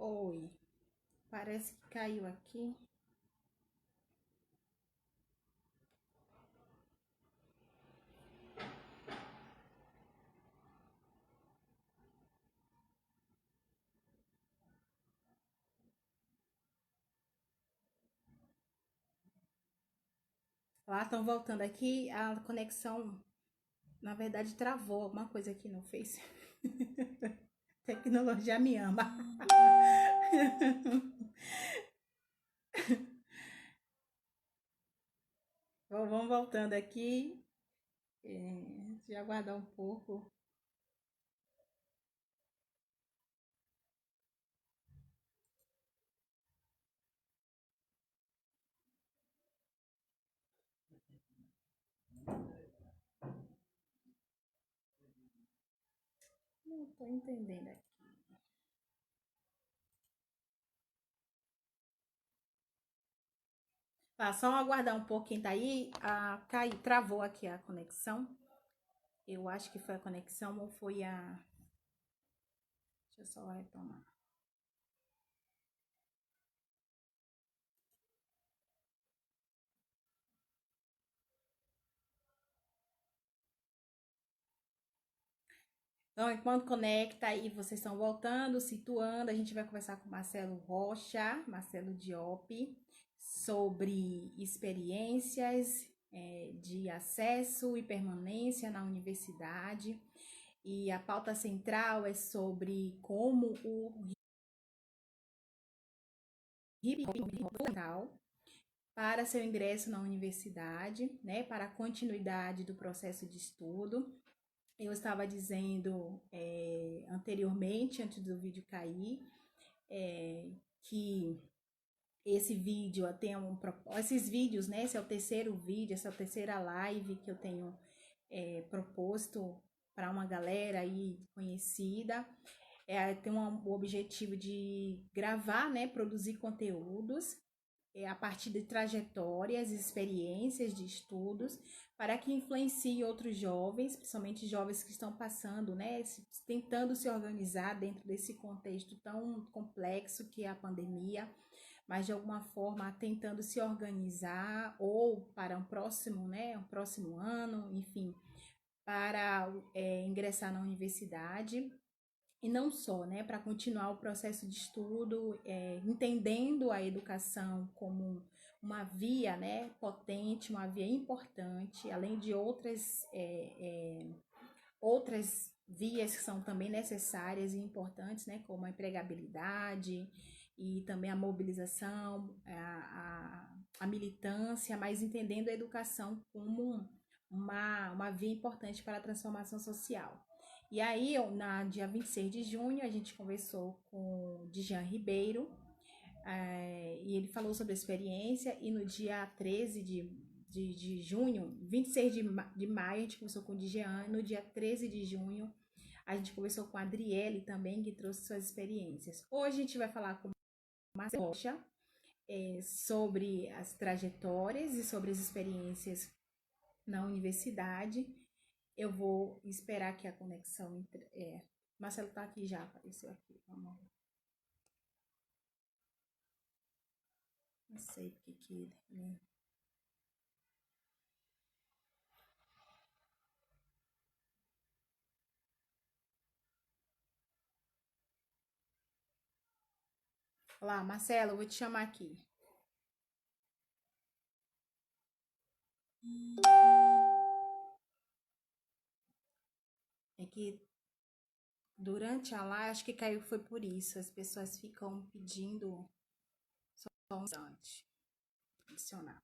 Oi, parece que caiu aqui. Lá estão voltando aqui, a conexão, na verdade, travou alguma coisa aqui no Face. Tecnologia me ama. Vamos voltando aqui. Deixa eu aguardar um pouco. Não estou entendendo aqui. Tá, só aguardar um pouquinho, tá aí. Caiu, travou aqui a conexão. Eu acho que foi a conexão ou foi a. Deixa eu só retomar. Então, enquanto conecta e vocês estão voltando, situando, a gente vai conversar com Marcelo Rocha, Marcelo Diop, sobre experiências de acesso e permanência na universidade. E a pauta central é sobre como o RIP para seu ingresso na universidade, né, para a continuidade do processo de estudo. Eu estava dizendo anteriormente, antes do vídeo cair, que esse vídeo tem esses vídeos, né? Esse é o terceiro vídeo, essa é a terceira live que eu tenho proposto para uma galera aí conhecida. Tem o objetivo de gravar, né? Produzir conteúdos a partir de trajetórias, experiências de estudos, para que influencie outros jovens, principalmente jovens que estão passando, né, tentando se organizar dentro desse contexto tão complexo que é a pandemia, mas de alguma forma tentando se organizar ou para um próximo, né, um próximo ano, enfim, para ingressar na universidade. E não só, né, para continuar o processo de estudo, entendendo a educação como uma via, né, potente, uma via importante, além de outras vias que são também necessárias e importantes, né, como a empregabilidade e também a mobilização, a militância, mas entendendo a educação como uma via importante para a transformação social. E aí, na dia 26 de junho, a gente conversou com o Djan Ribeiro, e ele falou sobre a experiência, e no dia 13 de junho, 26 de maio, a gente conversou com o Djan, e no dia 13 de junho, a gente conversou com a Adriele também, que trouxe suas experiências. Hoje a gente vai falar com Marcelo Rocha sobre as trajetórias e sobre as experiências na universidade. Eu vou esperar que a conexão entre. Marcelo tá aqui já, apareceu aqui. Vamos. Não sei porque que. Olá, Marcelo, eu vou te chamar aqui. É que durante a live, acho que caiu foi por isso. As pessoas ficam pedindo só um instante. Adicionar.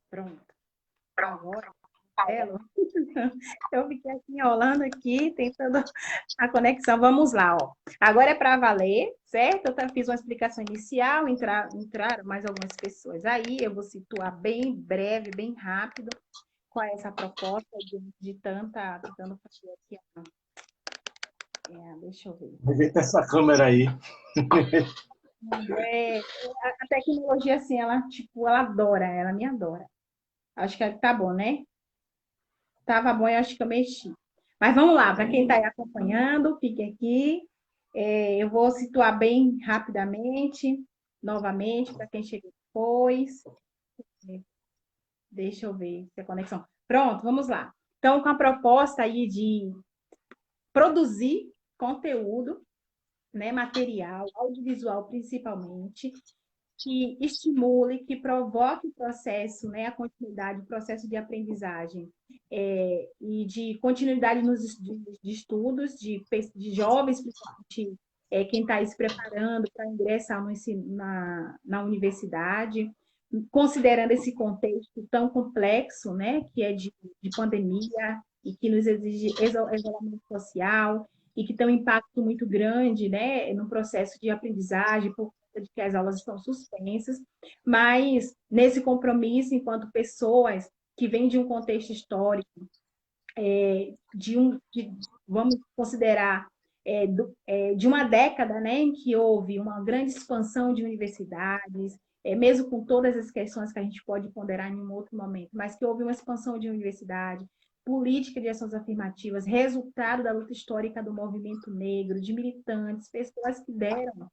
Pronto. Agora, Marcelo, eu fiquei aqui enrolando aqui, tentando a conexão. Vamos lá, ó. Agora é para valer, certo? Eu fiz uma explicação inicial, entraram mais algumas pessoas aí. Eu vou situar bem breve, bem rápido, qual é essa proposta de tentando fazer aqui. Deixa eu ver. Ajeita essa câmera aí. A tecnologia, assim, ela, tipo, ela adora, ela me adora. Acho que tá bom, né? Tava bom, eu acho que eu mexi. Mas vamos lá, para quem está aí acompanhando, fique aqui. Eu vou situar bem rapidamente, novamente, para quem chegou depois. Deixa eu ver se a conexão. Pronto, vamos lá. Então, com a proposta aí de produzir conteúdo, né, material, audiovisual principalmente, que estimule, que provoque o processo, né, a continuidade, o processo de aprendizagem e de continuidade de estudos, de jovens, principalmente quem está se preparando para ingressar no ensino, na universidade, considerando esse contexto tão complexo, né, que é de pandemia e que nos exige isolamento social e que tem um impacto muito grande, né, no processo de aprendizagem, por conta de que as aulas estão suspensas, mas nesse compromisso, enquanto pessoas que vêm de um contexto histórico, vamos considerar, de uma década, né, em que houve uma grande expansão de universidades, mesmo com todas as questões que a gente pode ponderar em um outro momento, mas que houve uma expansão de universidade, política de ações afirmativas, resultado da luta histórica do movimento negro, de militantes, pessoas que deram,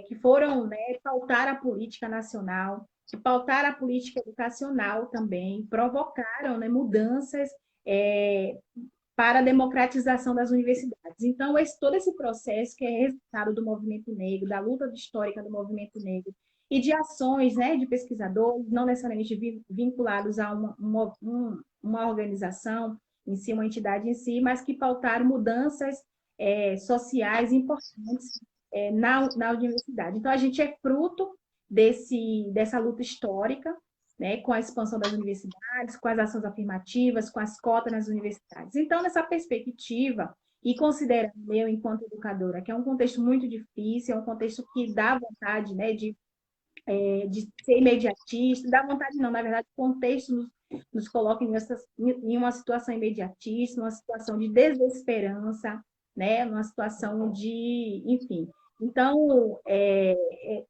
que foram, né, pautar a política nacional, que pautaram a política educacional também, provocaram, né, mudanças é, para a democratização das universidades. Então, todo esse processo que é resultado do movimento negro, da luta histórica do movimento negro e de ações, né, de pesquisadores, não necessariamente vinculados a uma organização em si, uma entidade em si, mas que pautaram mudanças sociais importantes na universidade. Então, a gente é fruto dessa luta histórica, né, com a expansão das universidades, com as ações afirmativas, com as cotas nas universidades. Então, nessa perspectiva, e considerando eu, enquanto educadora, que é um contexto muito difícil, é um contexto que dá vontade, né, de ser imediatista, dá vontade não, na verdade, o contexto nos coloca em uma situação imediatista, uma situação de desesperança, né, uma situação de, enfim. Então,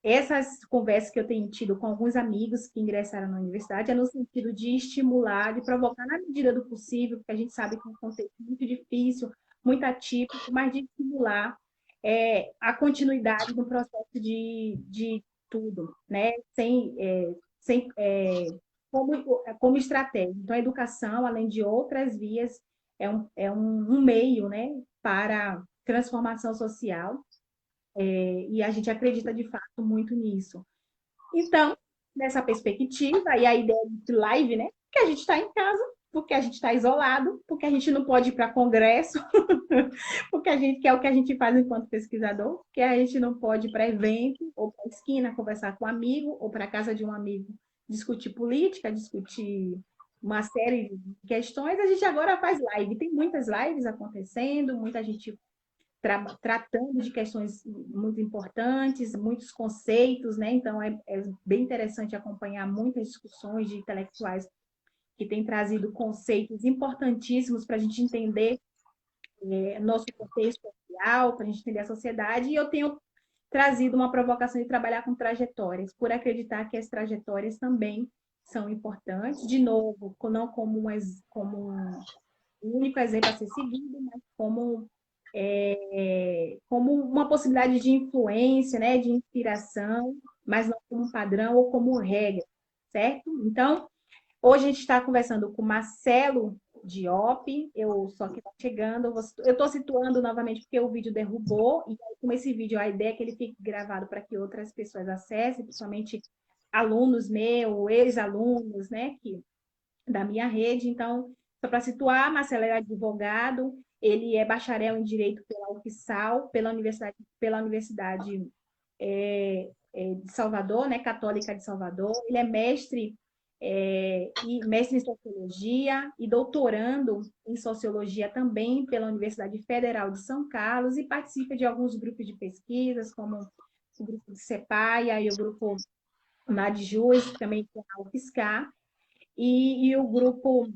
essas conversas que eu tenho tido com alguns amigos que ingressaram na universidade é no sentido de estimular, de provocar na medida do possível, porque a gente sabe que é um contexto muito difícil, muito atípico, mas de estimular a continuidade do processo de tudo, né? Como estratégia. Então, a educação, além de outras vias, é um meio, né, para transformação social, e a gente acredita de fato muito nisso. Então, nessa perspectiva, e a ideia de live, né? Que a gente está em casa, porque a gente está isolado, porque a gente não pode ir para congresso, porque a gente quer o que a gente faz enquanto pesquisador, porque a gente não pode ir para evento, ou para esquina, conversar com um amigo, ou para casa de um amigo, discutir política, discutir uma série de questões, a gente agora faz live. Tem muitas lives acontecendo, muita gente tratando de questões muito importantes, muitos conceitos, né? Então é bem interessante acompanhar muitas discussões de intelectuais que têm trazido conceitos importantíssimos para a gente entender nosso contexto social, para a gente entender a sociedade, e eu tenho trazido uma provocação de trabalhar com trajetórias, por acreditar que as trajetórias também são importantes, de novo, não como um único exemplo a ser seguido, mas como uma possibilidade de influência, né, de inspiração, mas não como um padrão ou como regra, certo? Então, hoje a gente está conversando com Marcelo Diop, eu só que está chegando, eu estou situando novamente porque o vídeo derrubou, e aí, como esse vídeo, a ideia é que ele fique gravado para que outras pessoas acessem, principalmente alunos meus, ex-alunos, né, da minha rede. Então, só para situar, Marcelo é advogado, ele é bacharel em Direito pela UFSAL, pela Universidade de Salvador, né, Católica de Salvador. Ele é mestre em Sociologia e doutorando em Sociologia também pela Universidade Federal de São Carlos e participa de alguns grupos de pesquisas, como o grupo de CEPAIA e o grupo NADJUS, que também tem a UFSCar, e o grupo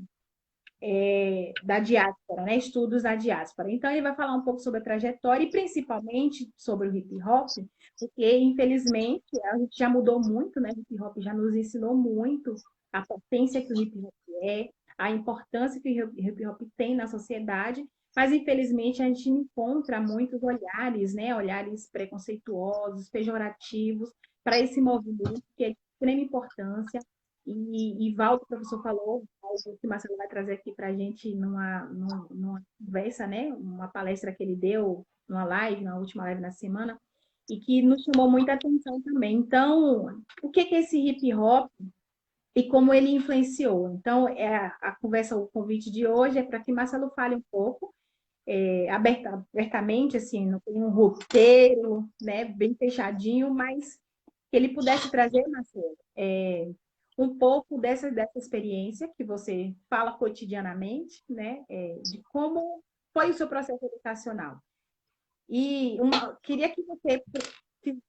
da diáspora, né? Estudos da diáspora. Então, ele vai falar um pouco sobre a trajetória e principalmente sobre o hip hop, porque, infelizmente, a gente já mudou muito, né? O hip hop já nos ensinou muito a potência que o hip hop é, a importância que o hip hop tem na sociedade, mas infelizmente a gente encontra muitos olhares, né, olhares preconceituosos, pejorativos para esse movimento que é de extrema importância. E Valdo, o professor falou, algo que o Marcelo vai trazer aqui para a gente numa conversa, né, uma palestra que ele deu, numa live, na última live na semana, e que nos chamou muita atenção também. Então, o que é esse hip hop e como ele influenciou? Então, a conversa, o convite de hoje é para que Marcelo fale um pouco, abertamente, assim, não tem um roteiro, né, bem fechadinho, mas que ele pudesse trazer, Marcelo, um pouco dessa experiência que você fala cotidianamente, né, de como foi o seu processo educacional. E queria que você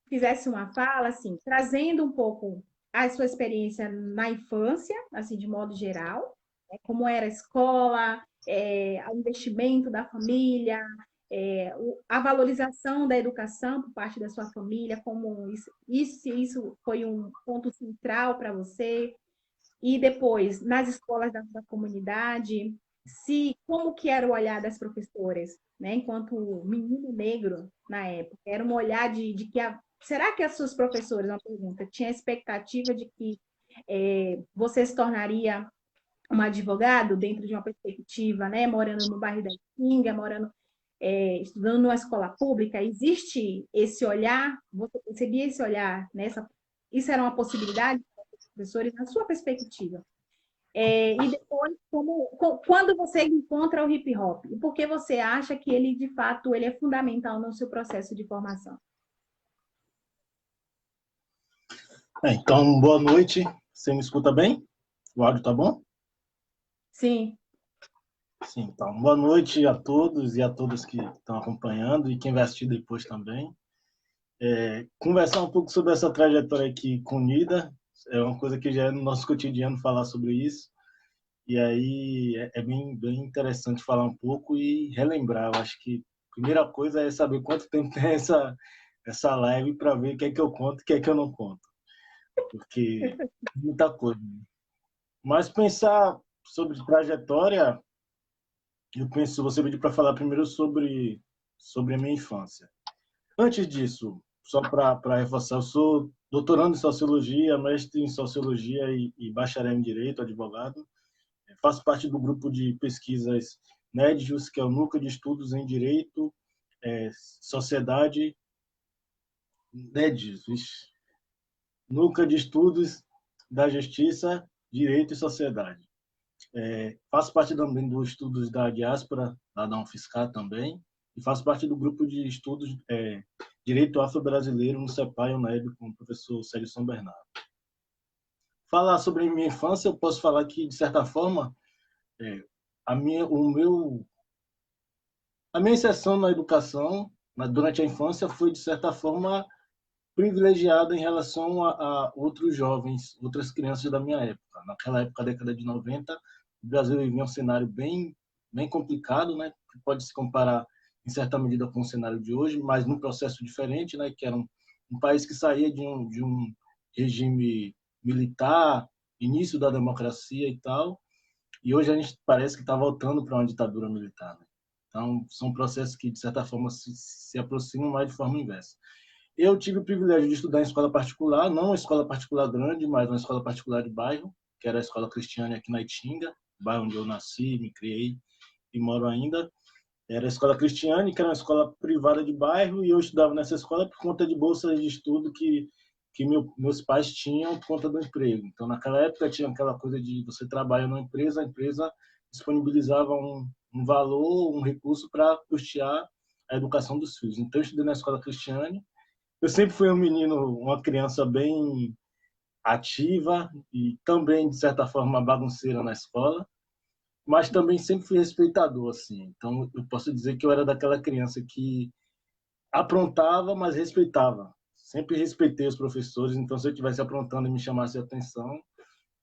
fizesse uma fala, assim, trazendo um pouco a sua experiência na infância, assim, de modo geral, né, como era a escola, o investimento da família, a valorização da educação por parte da sua família, como isso foi um ponto central para você, e depois, nas escolas da sua comunidade, se como que era o olhar das professoras, né? Enquanto menino negro na época, era um olhar de que será que as suas professoras, uma pergunta, tinha a expectativa de que você se tornaria um advogado dentro de uma perspectiva, né? Morando no bairro da Itinga, estudando numa escola pública, existe esse olhar? Você percebia esse olhar, né? Isso era uma possibilidade para os professores, na sua perspectiva? E depois, quando você encontra o hip hop, e por que você acha que ele, de fato, ele é fundamental no seu processo de formação? Então, boa noite. Você me escuta bem? O áudio tá bom? Sim. Sim, então, boa noite a todos e a todas que estão acompanhando e quem vai assistir depois também. Conversar um pouco sobre essa trajetória aqui com Nida é uma coisa que já é no nosso cotidiano falar sobre isso. E aí é bem interessante falar um pouco e relembrar. Eu acho que a primeira coisa é saber quanto tempo tem essa live para ver o que é que eu conto e o que é que eu não conto. Porque muita coisa. Mas pensar sobre trajetória, eu penso, você pediu para falar primeiro sobre a minha infância. Antes disso, só para reforçar, eu sou doutorando em Sociologia, mestre em Sociologia e bacharel em Direito, advogado. Faço parte do grupo de pesquisas NEDJUS, que é o Núcleo de Estudos em Direito, Sociedade, NEDJUS, Núcleo de Estudos da Justiça, Direito e Sociedade. Faço parte também dos estudos da diáspora, lá da UFSCar também, e faço parte do grupo de estudos Direito Afro-Brasileiro no CEPAI e UNEB, com o professor Célio São Bernardo. Falar sobre a minha infância, eu posso falar que, de certa forma, a minha inserção na educação durante a infância foi, de certa forma, privilegiada em relação a outros jovens, outras crianças da minha época. Naquela época, década de 90, o Brasil vivia um cenário bem complicado, né? Que pode se comparar, em certa medida, com o cenário de hoje, mas num processo diferente, né? Que era um país que saía de um regime militar, início da democracia e tal, e hoje a gente parece que está voltando para uma ditadura militar, né? Então, são processos que, de certa forma, se aproximam mais de forma inversa. Eu tive o privilégio de estudar em escola particular, não uma escola particular grande, mas uma escola particular de bairro, que era a Escola Cristiane aqui na Itinga, bairro onde eu nasci, me criei e moro ainda. Era a Escola Cristiane, que era uma escola privada de bairro, e eu estudava nessa escola por conta de bolsas de estudo que meus pais tinham por conta do emprego. Então, naquela época, tinha aquela coisa de você trabalha numa empresa, a empresa disponibilizava um valor, um recurso para custear a educação dos filhos. Então, eu estudei na Escola Cristiane. Eu sempre fui um menino, uma criança bem ativa e também, de certa forma, bagunceira na escola, mas também sempre fui respeitador, assim. Então, eu posso dizer que eu era daquela criança que aprontava, mas respeitava. Sempre respeitei os professores, então se eu estivesse aprontando e me chamasse a atenção,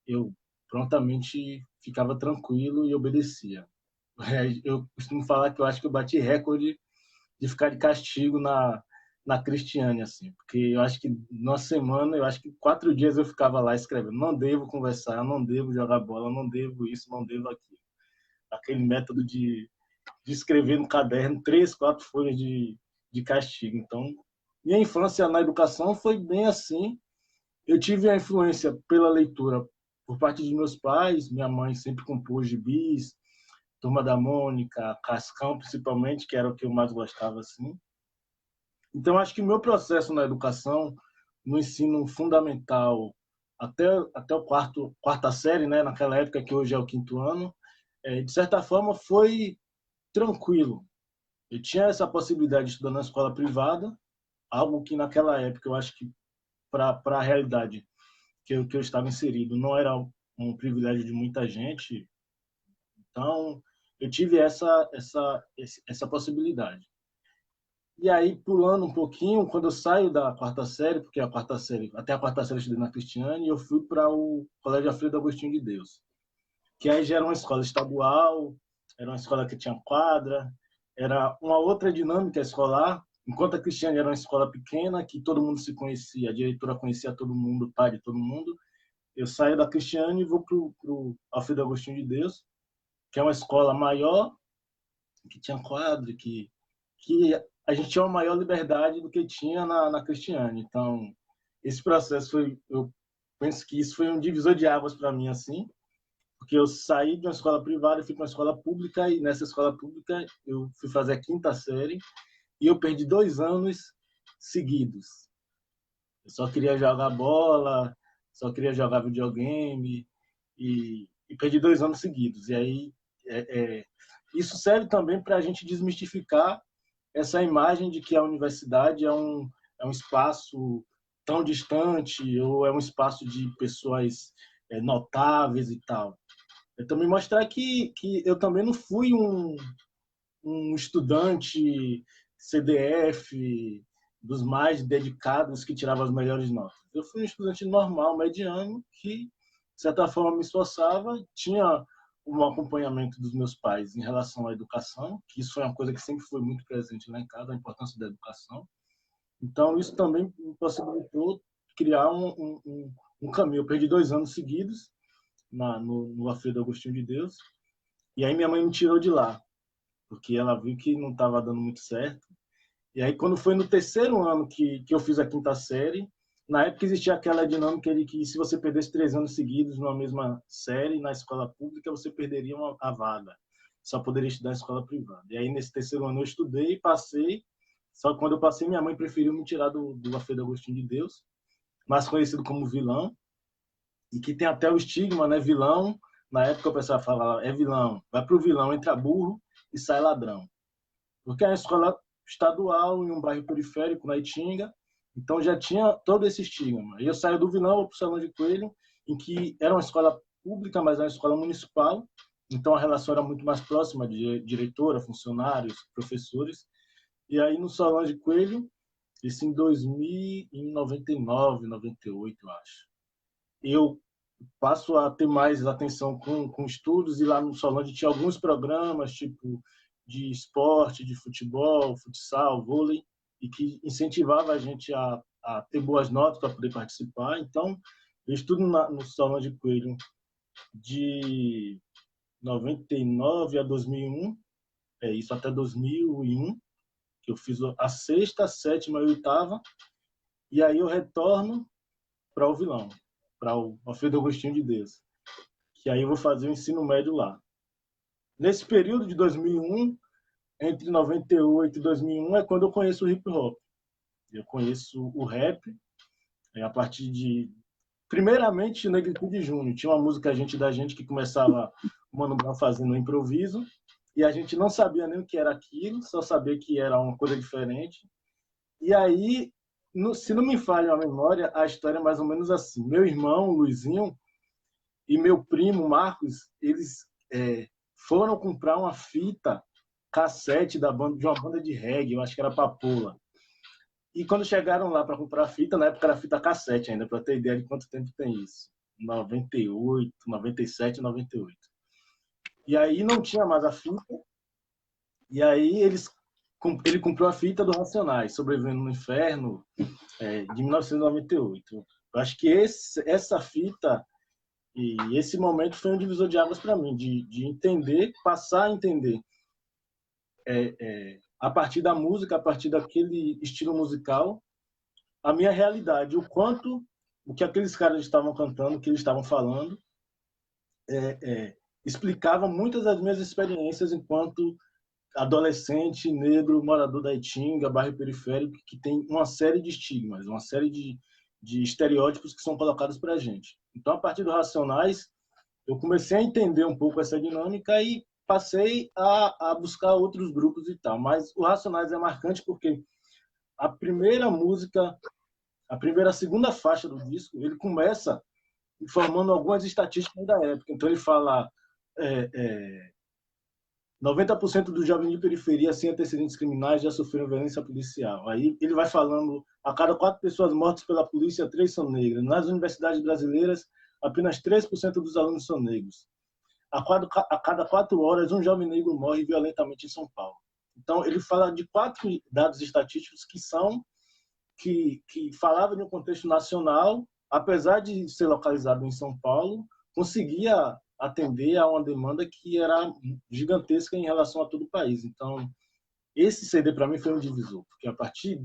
eu prontamente ficava tranquilo e obedecia. Eu costumo falar que eu acho que eu bati recorde de ficar de castigo na Cristiane, assim, porque eu acho que numa semana, eu acho que 4 dias eu ficava lá escrevendo, não devo conversar, não devo jogar bola, não devo isso, não devo aquilo. Aquele método de escrever no caderno 3, 4 folhas de castigo. Então, minha infância na educação foi bem assim. Eu tive a influência pela leitura por parte de meus pais, minha mãe sempre compôs gibis, Turma da Mônica, Cascão, principalmente, que era o que eu mais gostava, assim. Então, acho que o meu processo na educação, no ensino fundamental, até o quarta série, né, naquela época que hoje é o quinto ano, de certa forma foi tranquilo. Eu tinha essa possibilidade de estudar na escola privada, algo que naquela época eu acho que para a realidade que eu estava inserido não era um privilégio de muita gente. Então, eu tive essa possibilidade. E aí, pulando um pouquinho, quando eu saio da quarta série, porque até a quarta série eu estudei na Cristiane, eu fui para o Colégio Alfredo Agostinho de Deus, que aí já era uma escola estadual, era uma escola que tinha quadra, era uma outra dinâmica escolar, enquanto a Cristiane era uma escola pequena, que todo mundo se conhecia, a diretora conhecia todo mundo, o pai de todo mundo, eu saio da Cristiane e vou para o Alfredo Agostinho de Deus, que é uma escola maior, que tinha quadro, que a gente tinha uma maior liberdade do que tinha na Cristiane. Então, esse processo eu penso que isso foi um divisor de águas para mim, assim, porque eu saí de uma escola privada e fui para uma escola pública, e nessa escola pública eu fui fazer a quinta série, e eu perdi 2 anos seguidos. Eu só queria jogar bola, só queria jogar videogame, e perdi 2 anos seguidos. E aí, isso serve também para a gente desmistificar essa imagem de que a universidade é um espaço tão distante ou é um espaço de pessoas notáveis e tal. Eu também mostrar que eu também não fui um estudante CDF dos mais dedicados que tirava as melhores notas. Eu fui um estudante normal, mediano, que, de certa forma, me esforçava, tinha um acompanhamento dos meus pais em relação à educação, que isso foi uma coisa que sempre foi muito presente lá em casa, a importância da educação. Então, isso também me possibilitou criar um caminho. Eu perdi 2 anos seguidos no Alfredo Agostinho de Deus, e aí minha mãe me tirou de lá, porque ela viu que não estava dando muito certo. E aí, quando foi no terceiro ano que eu fiz a quinta série, na época existia aquela dinâmica de que se você perdesse 3 anos seguidos numa mesma série, na escola pública, você perderia a vaga. Só poderia estudar em escola privada. E aí, nesse terceiro ano, eu estudei, passei. Só que quando eu passei, minha mãe preferiu me tirar do Alfredo Agostinho de Deus, mais conhecido como vilão, e que tem até o estigma, né? Vilão. Na época, o pessoal falava, é vilão. Vai pro vilão, entra burro e sai ladrão. Porque é uma escola estadual, em um bairro periférico, na Itinga, então já tinha todo esse estigma. E eu saio do Vilão para o Salão de Coelho, em que era uma escola pública, mas era uma escola municipal, então a relação era muito mais próxima de diretora, funcionários, professores. E aí no Salão de Coelho, isso em 2000, em 99, 98, eu acho. Eu passo a ter mais atenção com estudos, e lá no Solange tinha alguns programas, tipo de esporte, de futebol, futsal, vôlei, e que incentivava a gente a ter boas notas para poder participar. Então, eu estudo no Solange Coelho de 99 a 2001, isso até 2001, que eu fiz a sexta, a sétima e a oitava, e aí eu retorno para o Vilão, para o Alfredo Agostinho de Deus, que aí eu vou fazer o ensino médio lá. Nesse período de 2001, entre 98 e 2001, é quando eu conheço o hip hop. Eu conheço o rap a partir de... Primeiramente, Negritude Júnior. Tinha uma música Gente da Gente que começava o Mano Brown fazendo um improviso, e a gente não sabia nem o que era aquilo, só sabia que era uma coisa diferente. E aí, se não me falha a memória, a história é mais ou menos assim. Meu irmão, Luizinho, e meu primo, Marcos, eles foram comprar uma fita cassete de uma banda de reggae, eu acho que era Papoula. E quando chegaram lá para comprar a fita, na época era fita cassete ainda, para ter ideia de quanto tempo tem isso. 98, 97, 98. E aí não tinha mais a fita, e aí eles ele comprou a fita do Racionais, Sobrevivendo no Inferno, de 1998. Eu acho que essa fita e esse momento foi um divisor de águas para mim, de entender, passar a entender a partir da música, a partir daquele estilo musical, a minha realidade, o que aqueles caras estavam cantando, o que eles estavam falando, explicava muitas das minhas experiências enquanto adolescente, negro, morador da Itinga, bairro periférico, que tem uma série de estigmas, uma série de estereótipos que são colocados para a gente. Então, a partir do Racionais, eu comecei a entender um pouco essa dinâmica e passei a buscar outros grupos e tal. Mas o Racionais é marcante porque a primeira música, a segunda faixa do disco, ele começa informando algumas estatísticas da época. Então, ele fala 90% dos jovens de periferia sem antecedentes criminais já sofreram violência policial. Aí ele vai falando, a cada 4 pessoas mortas pela polícia, 3 são negras. Nas universidades brasileiras, apenas 3% dos alunos são negros. A cada 4 horas, um jovem negro morre violentamente em São Paulo. Então, ele fala de 4 dados estatísticos que falavam de um contexto nacional, apesar de ser localizado em São Paulo, conseguia atender a uma demanda que era gigantesca em relação a todo o país. Então, esse CD para mim foi um divisor, porque a partir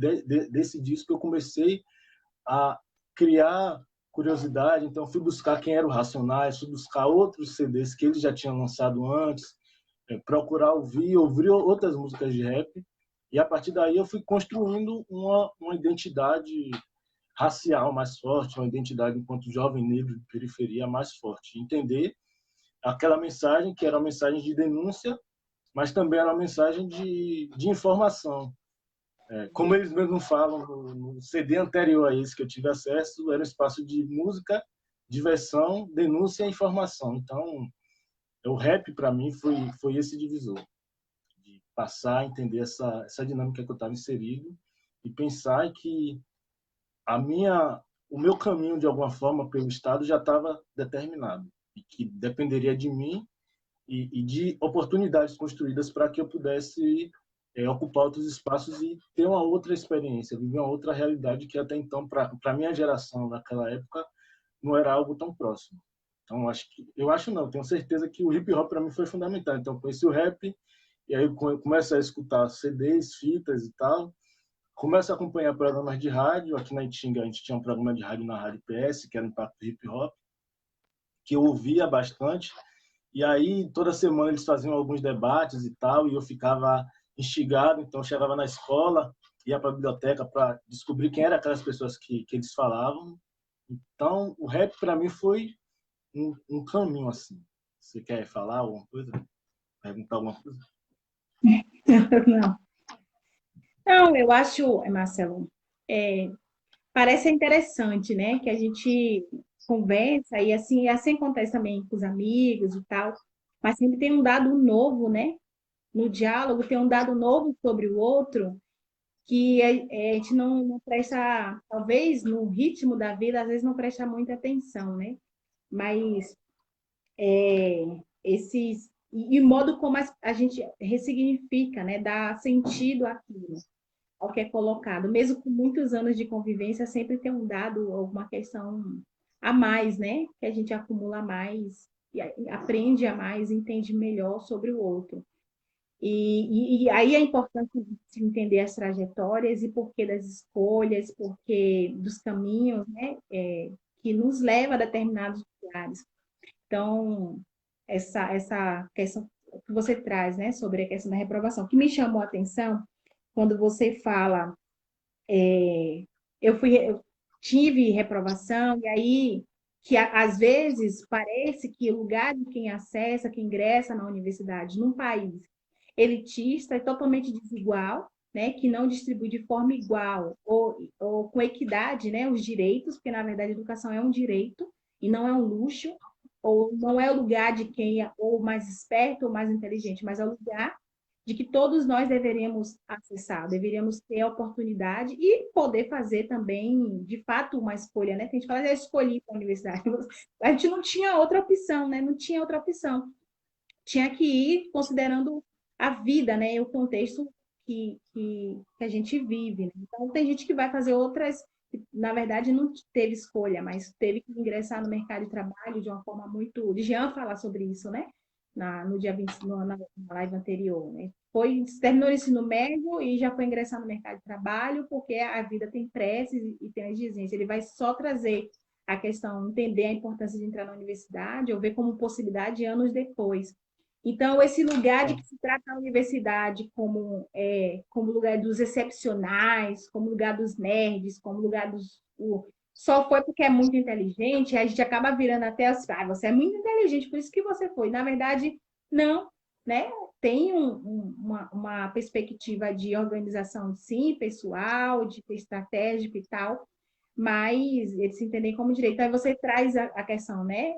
desse disco eu comecei a criar curiosidade, então fui buscar quem era o Racionais, fui buscar outros CDs que eles já tinham lançado antes, procurar ouvir outras músicas de rap, e a partir daí eu fui construindo uma identidade racial mais forte, uma identidade enquanto jovem negro de periferia mais forte, entender aquela mensagem que era uma mensagem de denúncia, mas também era uma mensagem de informação. Como eles mesmos falam no CD anterior a esse que eu tive acesso, era um espaço de música, diversão, denúncia e informação. Então, o rap, para mim, foi esse divisor, de passar a entender essa dinâmica que eu estava inserido e pensar que o meu caminho, de alguma forma, pelo Estado já estava determinado e que dependeria de mim e de oportunidades construídas para que eu pudesse ocupar outros espaços e ter uma outra experiência, viver uma outra realidade que até então, para a minha geração naquela época, não era algo tão próximo. Então, tenho certeza que o hip hop para mim foi fundamental. Então, eu conheci o rap e aí eu começo a escutar CDs, fitas e tal. Começo a acompanhar programas de rádio. Aqui na Itinga a gente tinha um programa de rádio na Rádio PS, que era o Impacto Hip Hop, que eu ouvia bastante. E aí, toda semana eles faziam alguns debates e tal, e eu ficava instigado. Então, eu chegava na escola, ia para a biblioteca para descobrir quem eram aquelas pessoas que eles falavam. Então, o rap, para mim, foi um caminho, assim. Você quer falar alguma coisa? Perguntar alguma coisa? Não. Não, eu acho, Marcelo, parece interessante, né? Que a gente conversa e assim acontece também com os amigos e tal, mas sempre tem um dado novo, né? No diálogo tem um dado novo sobre o outro que a gente não presta, talvez no ritmo da vida, às vezes não presta muita atenção, né? Mas e o modo como a gente ressignifica, né? Dá sentido àquilo, ao que é colocado. Mesmo com muitos anos de convivência, sempre tem um dado, alguma questão a mais, né? Que a gente acumula mais, e aprende a mais, entende melhor sobre o outro. E aí é importante se entender as trajetórias e porquê das escolhas, porquê dos caminhos, né? Que nos leva a determinados lugares. Então, essa questão que você traz, né, sobre a questão da reprovação, que me chamou a atenção quando você fala, eu tive reprovação, e aí que às vezes parece que o lugar de quem acessa, quem ingressa na universidade num país elitista é totalmente desigual, né, que não distribui de forma igual ou com equidade, né, os direitos, porque na verdade a educação é um direito e não é um luxo, ou não é o lugar de quem é ou mais esperto ou mais inteligente, mas é o lugar de que todos nós deveríamos acessar, deveríamos ter a oportunidade e poder fazer também, de fato, uma escolha, né? Tem gente que fala, eu escolhi para a universidade. A gente não tinha outra opção, né? Não tinha outra opção. Tinha que ir considerando a vida, né? E o contexto que a gente vive, né? Então, tem gente que vai fazer outras, que, na verdade, não teve escolha, mas teve que ingressar no mercado de trabalho de uma forma muito... O Jean fala sobre isso, né? No dia 20, na live anterior, né? Terminou o ensino médio e já foi ingressar no mercado de trabalho, porque a vida tem pressa e tem exigência. Ele vai só trazer a questão, entender a importância de entrar na universidade, ou ver como possibilidade anos depois. Então, esse lugar de que se trata a universidade como, como lugar dos excepcionais, como lugar dos nerds, como lugar dos... só foi porque é muito inteligente, a gente acaba virando até as... Ah, você é muito inteligente, por isso que você foi. Na verdade, não, né? Tem uma perspectiva de organização, sim, pessoal, de ter estratégico e tal, mas eles se entendem como direito. Aí você traz a questão, né?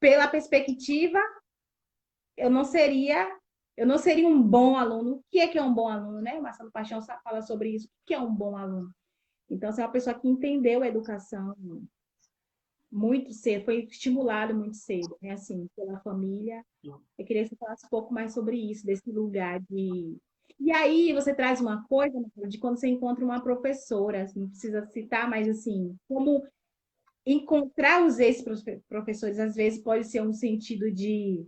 Pela perspectiva, eu não seria eu não seria um bom aluno. O que é um bom aluno, né? O Marcelo Paixão fala sobre isso. O que é um bom aluno? Então, você é uma pessoa que entendeu a educação muito cedo, foi estimulado muito cedo, né? Assim, pela família. Eu queria que você falasse um pouco mais sobre isso, desse lugar de... E aí, você traz uma coisa, de quando você encontra uma professora, assim, não precisa citar, mas assim, como encontrar os ex-professores, às vezes, pode ser um sentido de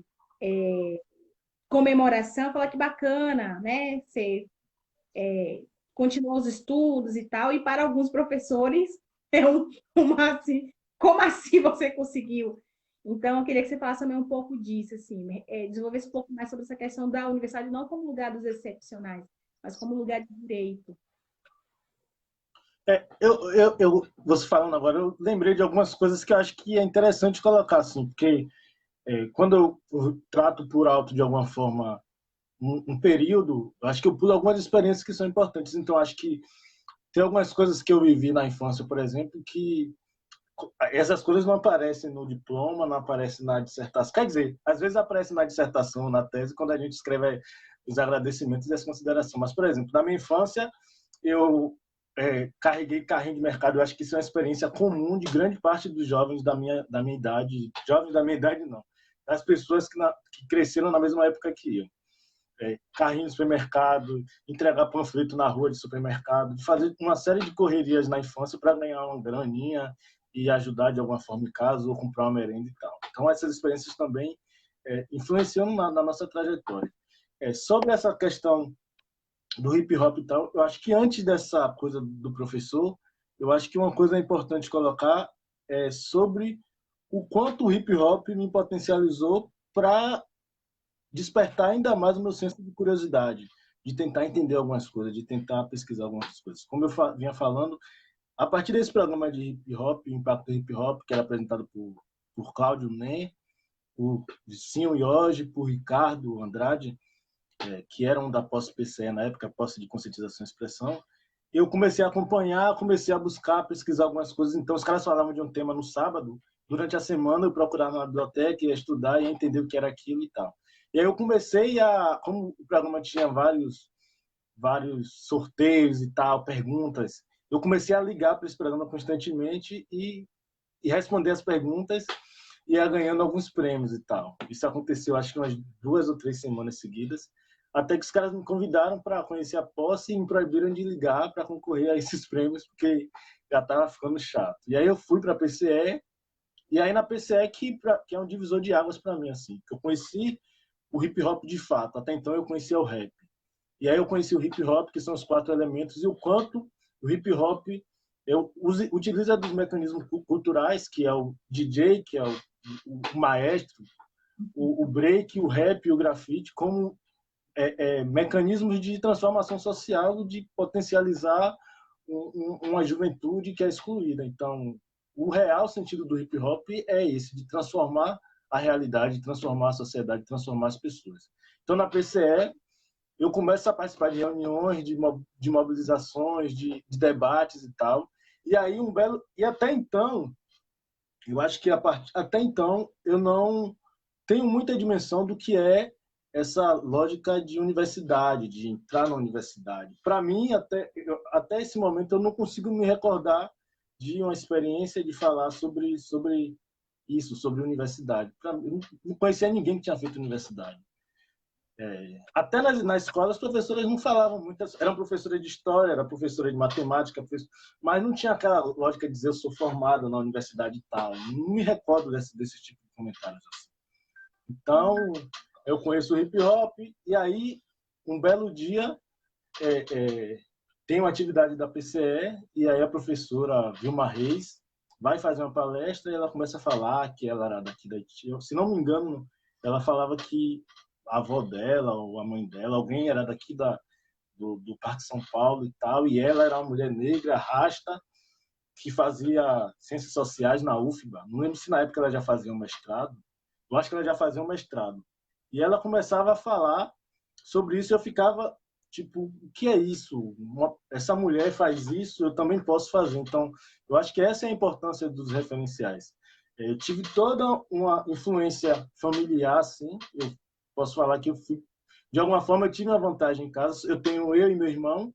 comemoração, falar que bacana, né? Você continuou os estudos e tal, e para alguns professores é assim, como assim você conseguiu? Então, eu queria que você falasse também um pouco disso, assim, né? Desenvolvesse um pouco mais sobre essa questão da universidade, não como lugar dos excepcionais, mas como lugar de direito. Você falando agora, eu lembrei de algumas coisas que eu acho que é interessante colocar, assim, porque quando eu trato por alto, de alguma forma, um período, acho que eu pulo algumas experiências que são importantes. Então, acho que tem algumas coisas que eu vivi na infância, por exemplo, que essas coisas não aparecem no diploma, não aparecem na dissertação. Quer dizer, às vezes aparece na dissertação, na tese, quando a gente escreve os agradecimentos e as considerações. Mas, por exemplo, na minha infância, eu carreguei carrinho de mercado. Eu acho que isso é uma experiência comum de grande parte dos jovens da minha idade. Jovens da minha idade, não. Das pessoas que cresceram na mesma época que eu. Carrinho de supermercado, entregar panfleto na rua de supermercado, de fazer uma série de correrias na infância para ganhar uma graninha e ajudar de alguma forma em casa ou comprar uma merenda e tal. Então, essas experiências também influenciam na nossa trajetória. Sobre essa questão do hip hop e tal, eu acho que antes dessa coisa do professor, eu acho que uma coisa importante colocar é sobre o quanto o hip hop me potencializou para despertar ainda mais o meu senso de curiosidade, de tentar entender algumas coisas, de tentar pesquisar algumas coisas. Como eu vinha falando, a partir desse programa de hip hop, o Impacto do Hip Hop, que era apresentado por Cláudio Nem, por Vicinho Yogi, por Ricardo Andrade, que eram da pós-PCE na época, posse de conscientização e expressão, eu comecei a acompanhar, comecei a buscar, pesquisar algumas coisas. Então, os caras falavam de um tema no sábado, durante a semana eu procurava na biblioteca, ia estudar, ia entender o que era aquilo e tal. E aí eu comecei como o programa tinha vários sorteios e tal, perguntas, eu comecei a ligar para esse programa constantemente e responder as perguntas e ia ganhando alguns prêmios e tal. Isso aconteceu, acho que umas 2 ou 3 semanas seguidas, até que os caras me convidaram para conhecer a posse e me proibiram de ligar para concorrer a esses prêmios, porque já estava ficando chato. E aí eu fui para a PCE, e aí na PCE que é um divisor de águas para mim, assim, que eu conheci o hip hop de fato. Até então eu conhecia o rap. E aí eu conheci o hip hop, que são os 4 elementos, e o quanto o hip hop utiliza dos mecanismos culturais, que é o DJ, que é o maestro, o break, o rap e o grafite, como mecanismos de transformação social, de potencializar uma juventude que é excluída. Então, o real sentido do hip hop é esse, de transformar a realidade, de transformar a sociedade, de transformar as pessoas. Então, na PCE, eu começo a participar de reuniões, de mobilizações, de debates e tal. E aí e até então, eu acho que até então eu não tenho muita dimensão do que é essa lógica de universidade, de entrar na universidade. Para mim, até esse momento, eu não consigo me recordar de uma experiência de falar sobre isso, sobre universidade. Eu não conhecia ninguém que tinha feito universidade. Até na escola as professoras não falavam muito, eram professora de história, era professora de matemática, mas não tinha aquela lógica de dizer eu sou formada na universidade e tal. Não me recordo desse tipo de comentários assim. Então, eu conheço o hip hop e aí, um belo dia, tem uma atividade da PCE e aí a professora Vilma Reis vai fazer uma palestra e ela começa a falar que ela era daqui da Etiópia. Se não me engano, ela falava que a avó dela ou a mãe dela, alguém era daqui do Parque São Paulo e tal, e ela era uma mulher negra, rasta, que fazia ciências sociais na UFBA. Não lembro se na época ela já fazia um mestrado. Eu acho que ela já fazia um mestrado. E ela começava a falar sobre isso e eu ficava tipo, o que é isso? Essa mulher faz isso, eu também posso fazer. Então, eu acho que essa é a importância dos referenciais. Eu tive toda uma influência familiar, assim. Eu posso falar que eu fui, de alguma forma, eu tive uma vantagem em casa. Eu tenho eu e meu irmão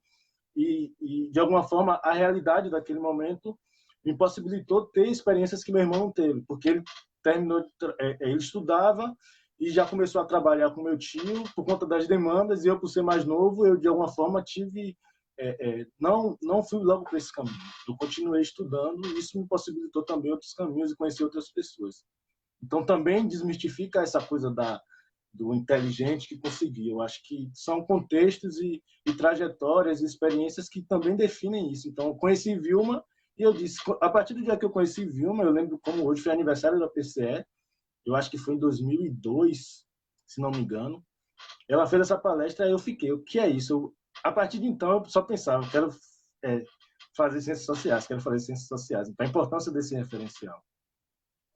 e de alguma forma, a realidade daquele momento me possibilitou ter experiências que meu irmão não teve, porque ele terminou, ele estudava e já começou a trabalhar com meu tio por conta das demandas, e eu, por ser mais novo, eu de alguma forma tive não fui logo para esse caminho. Eu continuei estudando e isso me possibilitou também outros caminhos e conhecer outras pessoas. Então também desmistifica essa coisa do inteligente que conseguiu. Eu acho que são contextos e trajetórias e experiências que também definem isso. Então eu conheci Vilma e eu disse, a partir do dia que eu conheci Vilma, eu lembro como hoje foi aniversário da PCE, eu acho que foi em 2002, se não me engano. Ela fez essa palestra e eu fiquei, o que é isso? A partir de então, eu só pensava, quero fazer ciências sociais, quero fazer ciências sociais. Então, a importância desse referencial.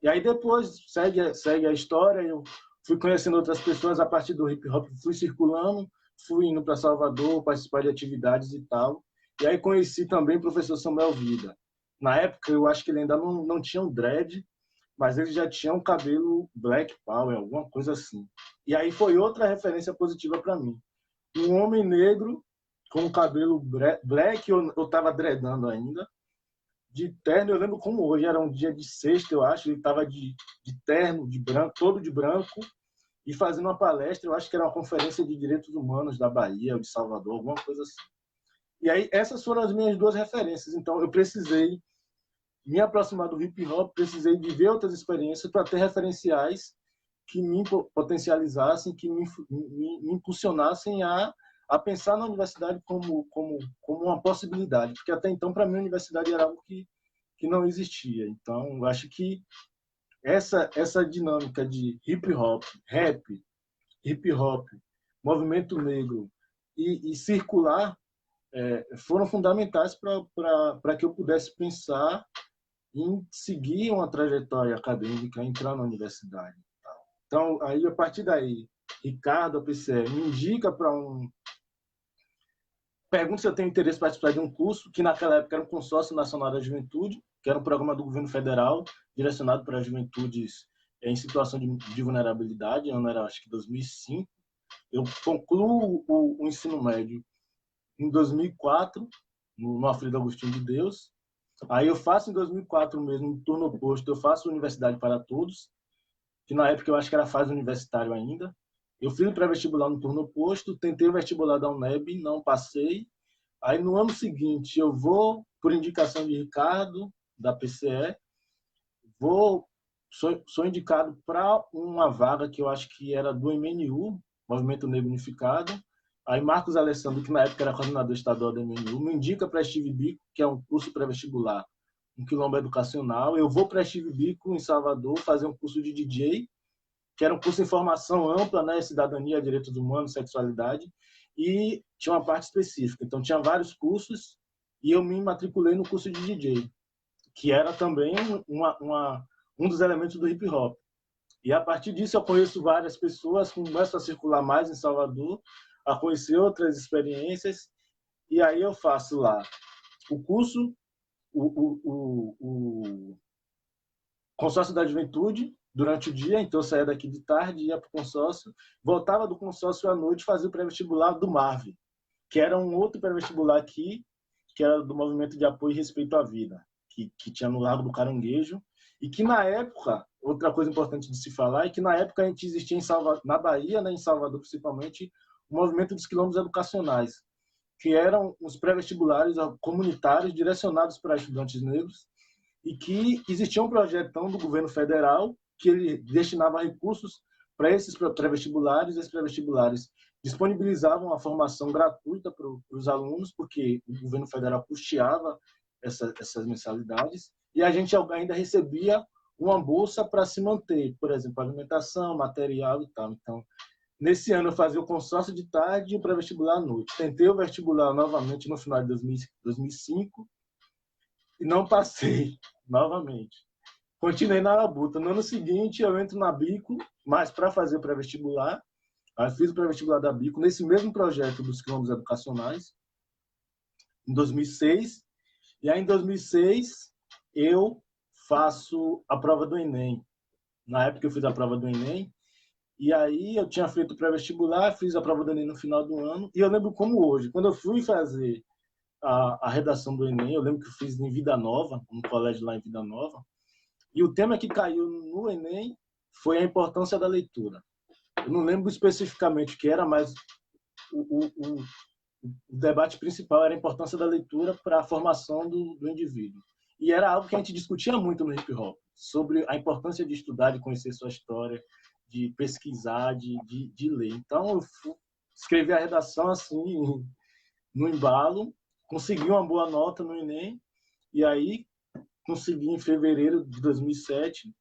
E aí depois segue a história, eu fui conhecendo outras pessoas a partir do hip hop, fui circulando, fui indo para Salvador, participar de atividades e tal. E aí conheci também o professor Samuel Vida. Na época, eu acho que ele ainda não tinha um dread, mas ele já tinha um cabelo black power, alguma coisa assim. E aí foi outra referência positiva para mim. Um homem negro com o cabelo black, eu estava dreadando ainda, de terno. Eu lembro como hoje, era um dia de sexta, eu acho, ele estava de terno, de branco, todo de branco, e fazendo uma palestra, eu acho que era uma conferência de direitos humanos da Bahia ou de Salvador, alguma coisa assim. E aí, essas foram as minhas duas referências. Então, eu precisei me aproximar do hip hop, precisei de ver outras experiências para ter referenciais que me potencializassem, que me impulsionassem a pensar na universidade como uma possibilidade, porque até então, para mim, a universidade era algo que não existia. Então, eu acho que essa dinâmica de hip hop, rap, hip hop, movimento negro e circular foram fundamentais para que eu pudesse pensar em seguir uma trajetória acadêmica, entrar na universidade. Então, aí, a partir daí, Ricardo, a PCE, me indica para pergunta se eu tenho interesse em participar de um curso, que naquela época era um consórcio nacional da juventude, que era um programa do governo federal, direcionado para juventudes em situação de vulnerabilidade, ano era, acho que 2005. Eu concluo o ensino médio em 2004, no Alfredo Agostinho de Deus. Aí eu faço em 2004 mesmo, no turno oposto, eu faço Universidade para Todos, que na época eu acho que era fase universitário ainda. Eu fiz o pré-vestibular no turno oposto, tentei o vestibular da UNEB, não passei. Aí no ano seguinte eu vou, por indicação de Ricardo, da PCE, sou indicado para uma vaga que eu acho que era do MNU, Movimento Negro Unificado. Aí Marcos Alessandro, que na época era coordenador estadual do MNU, me indica para Steve Bico, que é um curso pré-vestibular, um quilombo educacional. Eu vou para Steve Bico, em Salvador, fazer um curso de DJ, que era um curso em formação ampla, né, cidadania, direitos humanos, sexualidade, e tinha uma parte específica. Então, tinha vários cursos, e eu me matriculei no curso de DJ, que era também um dos elementos do hip hop. E a partir disso eu conheço várias pessoas, começo a circular mais em Salvador, a conhecer outras experiências, e aí eu faço lá o curso, o consórcio da juventude, durante o dia, então eu saía daqui de tarde, ia para o consórcio, voltava do consórcio à noite, fazia o pré-vestibular do MARV, que era um outro pré-vestibular aqui, que era do Movimento de Apoio e Respeito à Vida, que tinha no Lago do Caranguejo, E que na época, outra coisa importante de se falar é que na época a gente existia na Bahia, né, em Salvador principalmente, o movimento dos quilombos educacionais, que eram os pré-vestibulares comunitários direcionados para estudantes negros e que existia um projetão do governo federal que ele destinava recursos para esses pré-vestibulares. Esses pré-vestibulares disponibilizavam a formação gratuita para os alunos, porque o governo federal custeava essas mensalidades, e a gente ainda recebia uma bolsa para se manter, por exemplo, alimentação, material e tal. Então, nesse ano eu fazia o consórcio de tarde e o pré-vestibular à noite. Tentei o vestibular novamente no final de 2005 e não passei novamente. Continuei na labuta. No ano seguinte eu entro na Bico, mas para fazer o pré-vestibular. Aí fiz o pré-vestibular da Bico nesse mesmo projeto dos quilombos educacionais, em 2006. E aí, em 2006, eu faço a prova do Enem. Na época, eu fiz a prova do Enem. E aí, eu tinha feito o pré-vestibular, fiz a prova do Enem no final do ano. E eu lembro como hoje, quando eu fui fazer a redação do Enem, eu lembro que eu fiz em Vida Nova, um colégio lá em Vida Nova. E o tema que caiu no Enem foi a importância da leitura. Eu não lembro especificamente o que era, mas o debate principal era a importância da leitura para a formação do indivíduo. E era algo que a gente discutia muito no hip hop, sobre a importância de estudar, de conhecer sua história, de pesquisar, de ler. Então, eu escrevi a redação assim, no embalo, consegui uma boa nota no Enem, e aí consegui, em fevereiro de 2007,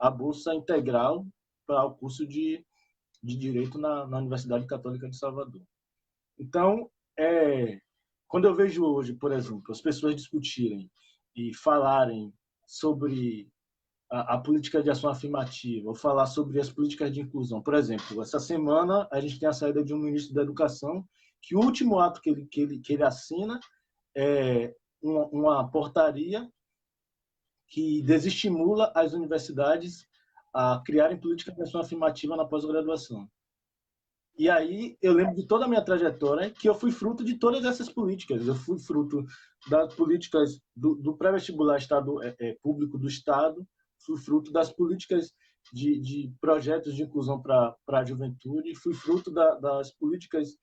a bolsa integral para o curso de Direito na Universidade Católica de Salvador. Então, quando eu vejo hoje, por exemplo, as pessoas discutirem e falarem sobre a política de ação afirmativa, ou falar sobre as políticas de inclusão. Por exemplo, essa semana a gente tem a saída de um ministro da Educação, que o último ato que ele assina é uma portaria que desestimula as universidades a criarem políticas de ação afirmativa na pós-graduação. E aí eu lembro de toda a minha trajetória que eu fui fruto de todas essas políticas. Eu fui fruto das políticas do pré-vestibular público do Estado, fui fruto das políticas de projetos de inclusão para a juventude, fui fruto das políticas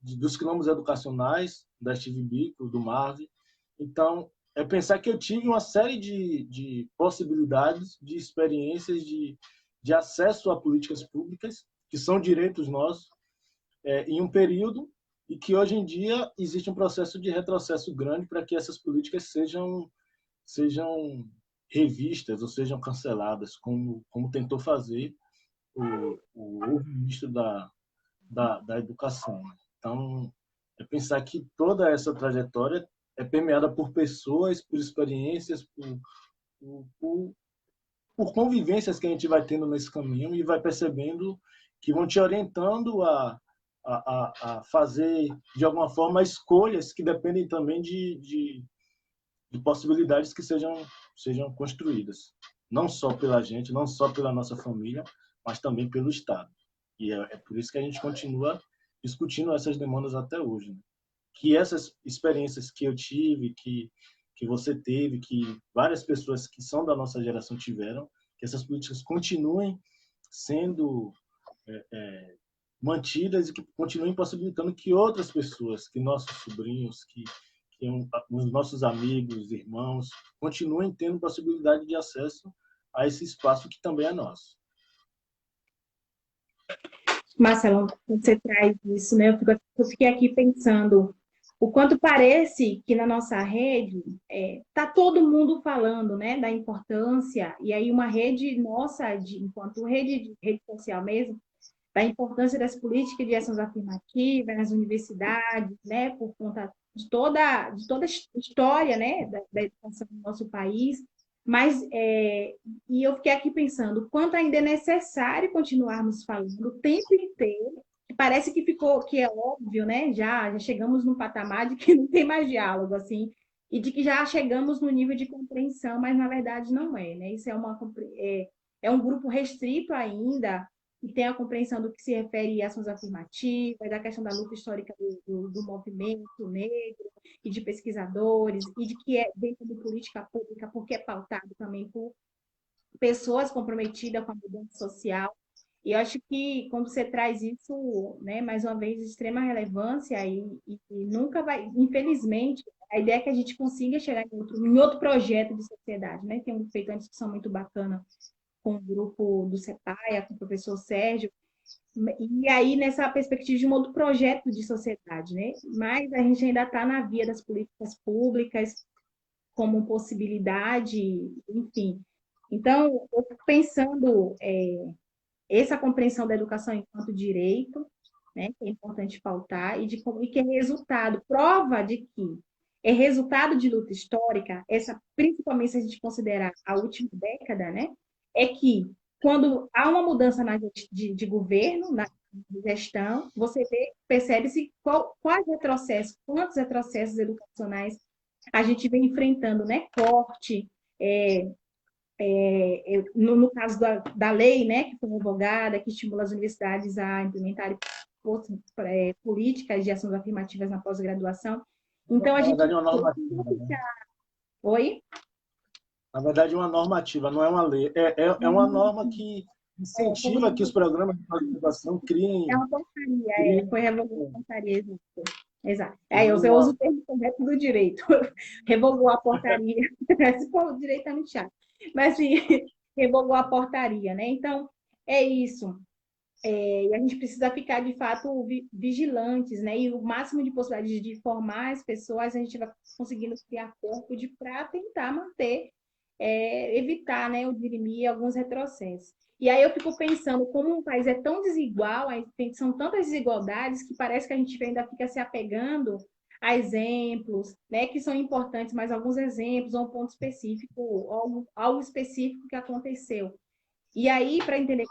dos quilombos educacionais, da Steve Biko, do Marv. Então, é pensar que eu tive uma série de possibilidades, de experiências, de acesso a políticas públicas, que são direitos nossos, em um período e que hoje em dia existe um processo de retrocesso grande para que essas políticas sejam revistas ou sejam canceladas, como tentou fazer o ministro da Educação. Então, é pensar que toda essa trajetória é permeada por pessoas, por experiências, por convivências que a gente vai tendo nesse caminho e vai percebendo que vão te orientando a fazer, de alguma forma, escolhas que dependem também de possibilidades que sejam construídas. Não só pela gente, não só pela nossa família, mas também pelo Estado. E é por isso que a gente continua discutindo essas demandas até hoje. Né? Que essas experiências que eu tive, que você teve, que várias pessoas que são da nossa geração tiveram, que essas políticas continuem sendo mantidas e que continuem possibilitando que outras pessoas, que nossos sobrinhos, que os nossos amigos, irmãos, continuem tendo possibilidade de acesso a esse espaço que também é nosso. Marcelo, você traz isso, né? Eu fiquei aqui pensando o quanto parece que na nossa rede tá todo mundo falando, né, da importância, e aí uma rede nossa, enquanto rede social mesmo, da importância das políticas de ações afirmativas nas universidades, né, por conta de toda a história, né, da educação no nosso país. Mas, e eu fiquei aqui pensando, quanto ainda é necessário continuarmos falando o tempo inteiro, que parece que é óbvio, né? Já chegamos num patamar de que não tem mais diálogo, assim, e de que já chegamos no nível de compreensão, mas na verdade não é, né? Isso é um grupo restrito ainda, que tenha a compreensão do que se refere a ações afirmativas, da questão da luta histórica do movimento negro e de pesquisadores, e de que é dentro de política pública, porque é pautado também por pessoas comprometidas com a mudança social. E eu acho que quando você traz isso, né, mais uma vez, de extrema relevância, e nunca vai, infelizmente, a ideia é que a gente consiga chegar em outro projeto de sociedade, né? Tem feito uma discussão muito bacana com o grupo do CEPAIA, com o professor Sérgio, e aí nessa perspectiva de um outro projeto de sociedade, né? Mas a gente ainda está na via das políticas públicas como possibilidade, enfim. Então, eu fico pensando essa compreensão da educação enquanto direito, né, que é importante pautar, e que é resultado, prova de que é resultado de luta histórica, essa, principalmente se a gente considerar a última década, né, é que quando há uma mudança de governo, na gestão, você percebe-se quantos retrocessos educacionais a gente vem enfrentando, né, corte, no caso da lei, né, que foi revogada, que estimula as universidades a implementarem políticas de ações afirmativas na pós-graduação. Então, a Na gente verdade, é uma precisa normativa, né? ficar... Oi? Na verdade, é uma normativa, não é uma lei. É uma norma que incentiva que os programas de pós-graduação É criem, uma portaria, criem, foi revogada a portaria, exato. Exato. criem Eu uso uma, o termo correto do direito. Revogou a portaria. Se for o direito é muito chato. Mas, assim, revogou a portaria, né? Então, é isso. E a gente precisa ficar, de fato, vigilantes, né? E o máximo de possibilidades de formar as pessoas, a gente vai conseguindo criar corpo para tentar manter, evitar, né, o dirimir alguns retrocessos. E aí eu fico pensando, como um país é tão desigual, são tantas desigualdades que parece que a gente ainda fica se apegando a exemplos, né, que são importantes, mas alguns exemplos, ou um ponto específico, algo específico que aconteceu. E aí, para entender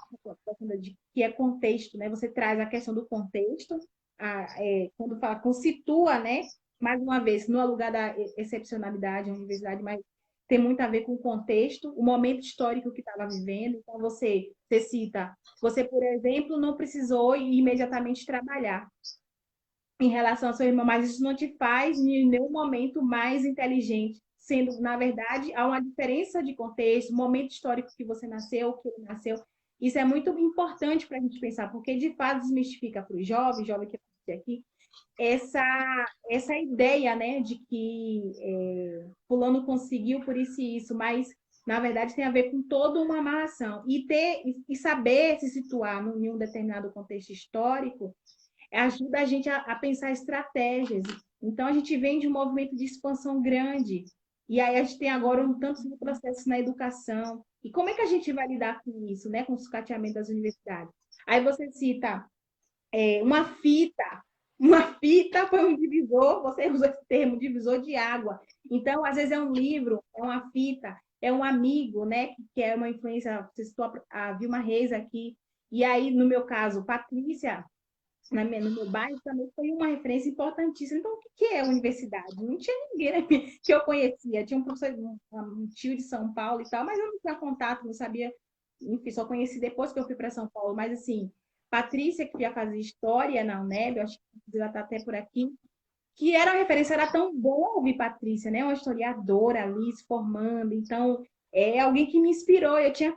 que é contexto, né? Você traz a questão do contexto, quando fala, constitua, né? Mais uma vez, não é lugar da excepcionalidade, a universidade, mas tem muito a ver com o contexto, o momento histórico que estava vivendo. Então, você cita, você, por exemplo, não precisou imediatamente trabalhar em relação ao seu irmão, mas isso não te faz em nenhum momento mais inteligente, sendo, na verdade, há uma diferença de contexto, momento histórico que você nasceu, que ele nasceu. Isso é muito importante para a gente pensar, porque de fato desmistifica para o jovem que está aqui, essa ideia, né, de que fulano conseguiu por isso e isso, mas na verdade tem a ver com toda uma amarração. E saber se situar em um determinado contexto histórico ajuda a gente a pensar estratégias. Então, a gente vem de um movimento de expansão grande, e aí a gente tem agora tantos processos na educação. E como é que a gente vai lidar com isso, né? Com o sucateamento das universidades? Aí você cita uma fita. Uma fita foi um divisor, você usa esse termo, divisor de água. Então, às vezes é um livro, é uma fita, é um amigo, né? Que é uma influência, você citou a Vilma Reis aqui. E aí, no meu caso, Patrícia, no meu bairro também foi uma referência importantíssima. Então, o que é a universidade? Não tinha ninguém, né, que eu conhecia. Tinha um professor, um tio de São Paulo e tal, mas eu não tinha contato, não sabia. Enfim, só conheci depois que eu fui para São Paulo. Mas, assim, Patrícia, que já fazia história na UNEB, eu acho que ela está até por aqui, que era uma referência, era tão bom ouvir Patrícia, né? Uma historiadora ali se formando. Então, é alguém que me inspirou. Eu tinha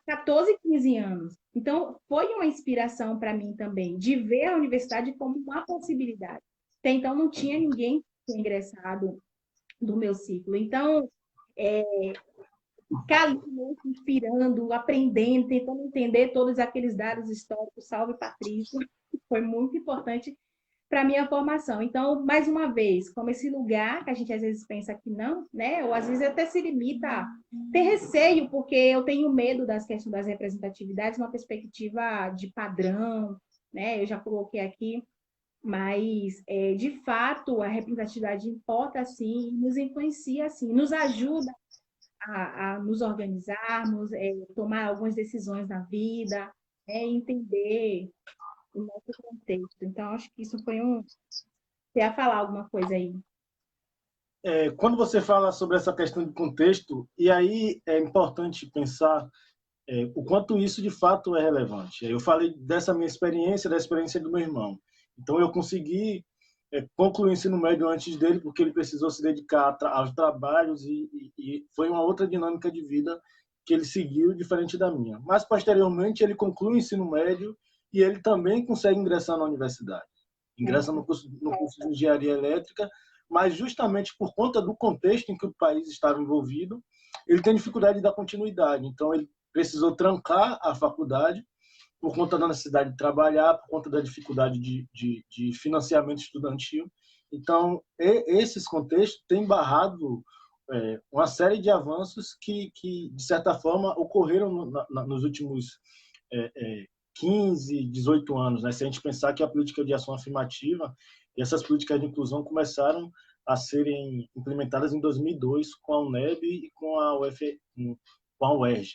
14, 15 anos. Então, foi uma inspiração para mim também, de ver a universidade como uma possibilidade. Até então, não tinha ninguém que tinha ingressado do meu ciclo. Então, ficar ali, né, se inspirando, aprendendo, tentando entender todos aqueles dados históricos, salve Patrícia, foi muito importante para a minha formação. Então, mais uma vez, como esse lugar que a gente às vezes pensa que não, né? Ou às vezes até se limita a ter receio, porque eu tenho medo das questões das representatividades, uma perspectiva de padrão, né? Eu já coloquei aqui, mas de fato a representatividade importa sim, nos influencia sim, nos ajuda a nos organizarmos, tomar algumas decisões na vida, entender o nosso contexto. Então, acho que isso foi um. Você ia falar alguma coisa aí? quando você fala sobre essa questão de contexto, e aí é importante pensar o quanto isso de fato é relevante. Eu falei dessa minha experiência, da experiência do meu irmão. Então, eu consegui concluir o ensino médio antes dele, porque ele precisou se dedicar aos trabalhos e foi uma outra dinâmica de vida que ele seguiu, diferente da minha. Mas, posteriormente, ele conclui o ensino médio e ele também consegue ingressar na universidade. Ingressa no curso de engenharia elétrica, mas justamente por conta do contexto em que o país estava envolvido, ele tem dificuldade de dar continuidade. Então, ele precisou trancar a faculdade por conta da necessidade de trabalhar, por conta da dificuldade de financiamento estudantil. Então, esses contextos têm barrado uma série de avanços que, de certa forma, ocorreram nos últimos 15, 18 anos. Né? Se a gente pensar que a política de ação afirmativa e essas políticas de inclusão começaram a serem implementadas em 2002 com a UNEB e com a UERJ.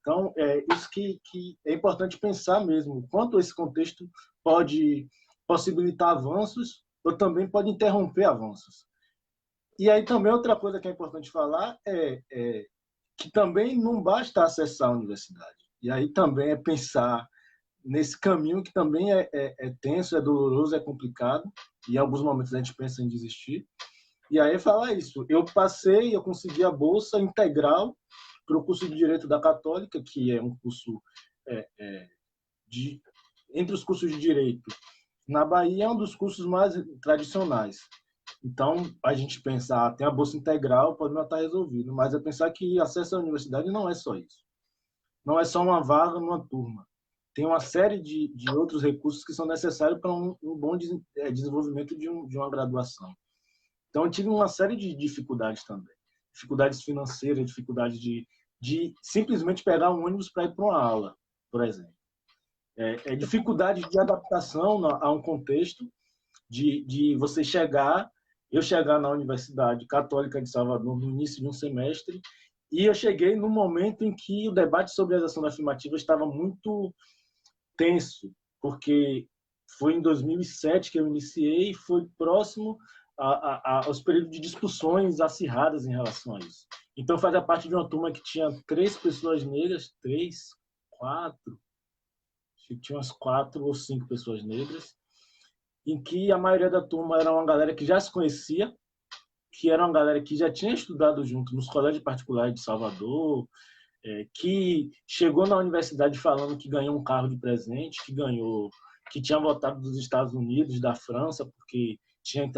Então, isso que é importante pensar mesmo, quanto esse contexto pode possibilitar avanços ou também pode interromper avanços. E aí também outra coisa que é importante falar é que também não basta acessar a universidade. E aí também é pensar nesse caminho que também é tenso, é doloroso, é complicado, e em alguns momentos a gente pensa em desistir. E aí falar isso, eu consegui a bolsa integral para o curso de Direito da Católica, que é um curso entre os cursos de Direito na Bahia, é um dos cursos mais tradicionais. Então, a gente pensar, tem a bolsa integral, pode não estar resolvido, mas é pensar que acesso à universidade não é só isso. Não é só uma vaga numa turma. Tem uma série de outros recursos que são necessários para um bom desenvolvimento de uma graduação. Então, eu tive uma série de dificuldades também. Dificuldades financeiras, dificuldades de simplesmente pegar um ônibus para ir para uma aula, por exemplo. Dificuldade de adaptação a um contexto, de você eu chegar na Universidade Católica de Salvador no início de um semestre, e eu cheguei no momento em que o debate sobre as ações afirmativas estava muito tenso, porque foi em 2007 que eu iniciei e foi próximo aos períodos de discussões acirradas em relação a isso. Então, eu fazia parte de uma turma que tinha 3 pessoas negras, 3, 4, acho que tinha umas 4 ou 5 pessoas negras, em que a maioria da turma era uma galera que já se conhecia, que era uma galera que já tinha estudado junto nos colégios particulares de Salvador, que chegou na universidade falando que ganhou um carro de presente, que tinha voltado dos Estados Unidos, da França, porque tinha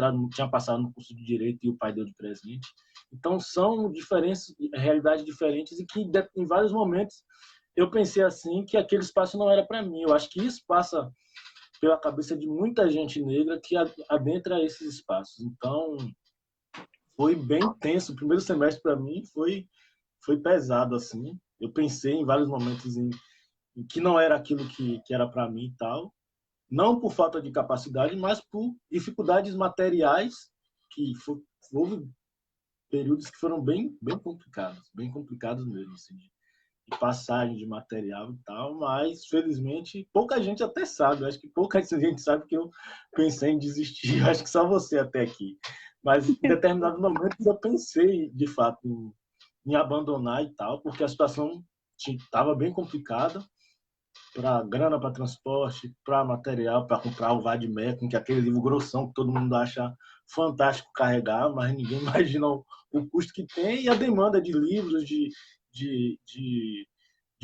passado no curso de Direito e o pai deu de presente. Então, são realidades diferentes e que, em vários momentos, eu pensei assim que aquele espaço não era para mim. Eu acho que isso passa pela cabeça de muita gente negra que adentra esses espaços. Então, foi bem tenso. O primeiro semestre, para mim, foi pesado, assim. Eu pensei em vários momentos em que não era aquilo que era para mim e tal. Não por falta de capacidade, mas por dificuldades materiais, que houve períodos que foram bem complicados mesmo, assim, de passagem de material e tal, mas felizmente pouca gente até sabe, acho que pouca gente sabe que eu pensei em desistir, acho que só você até aqui, mas em determinado momento eu pensei de fato em abandonar e tal, porque a situação estava bem complicada, para grana para transporte, para material, para comprar o Vadmecum, que é aquele livro grossão que todo mundo acha fantástico carregar, mas ninguém imagina o custo que tem e a demanda de livros, de, de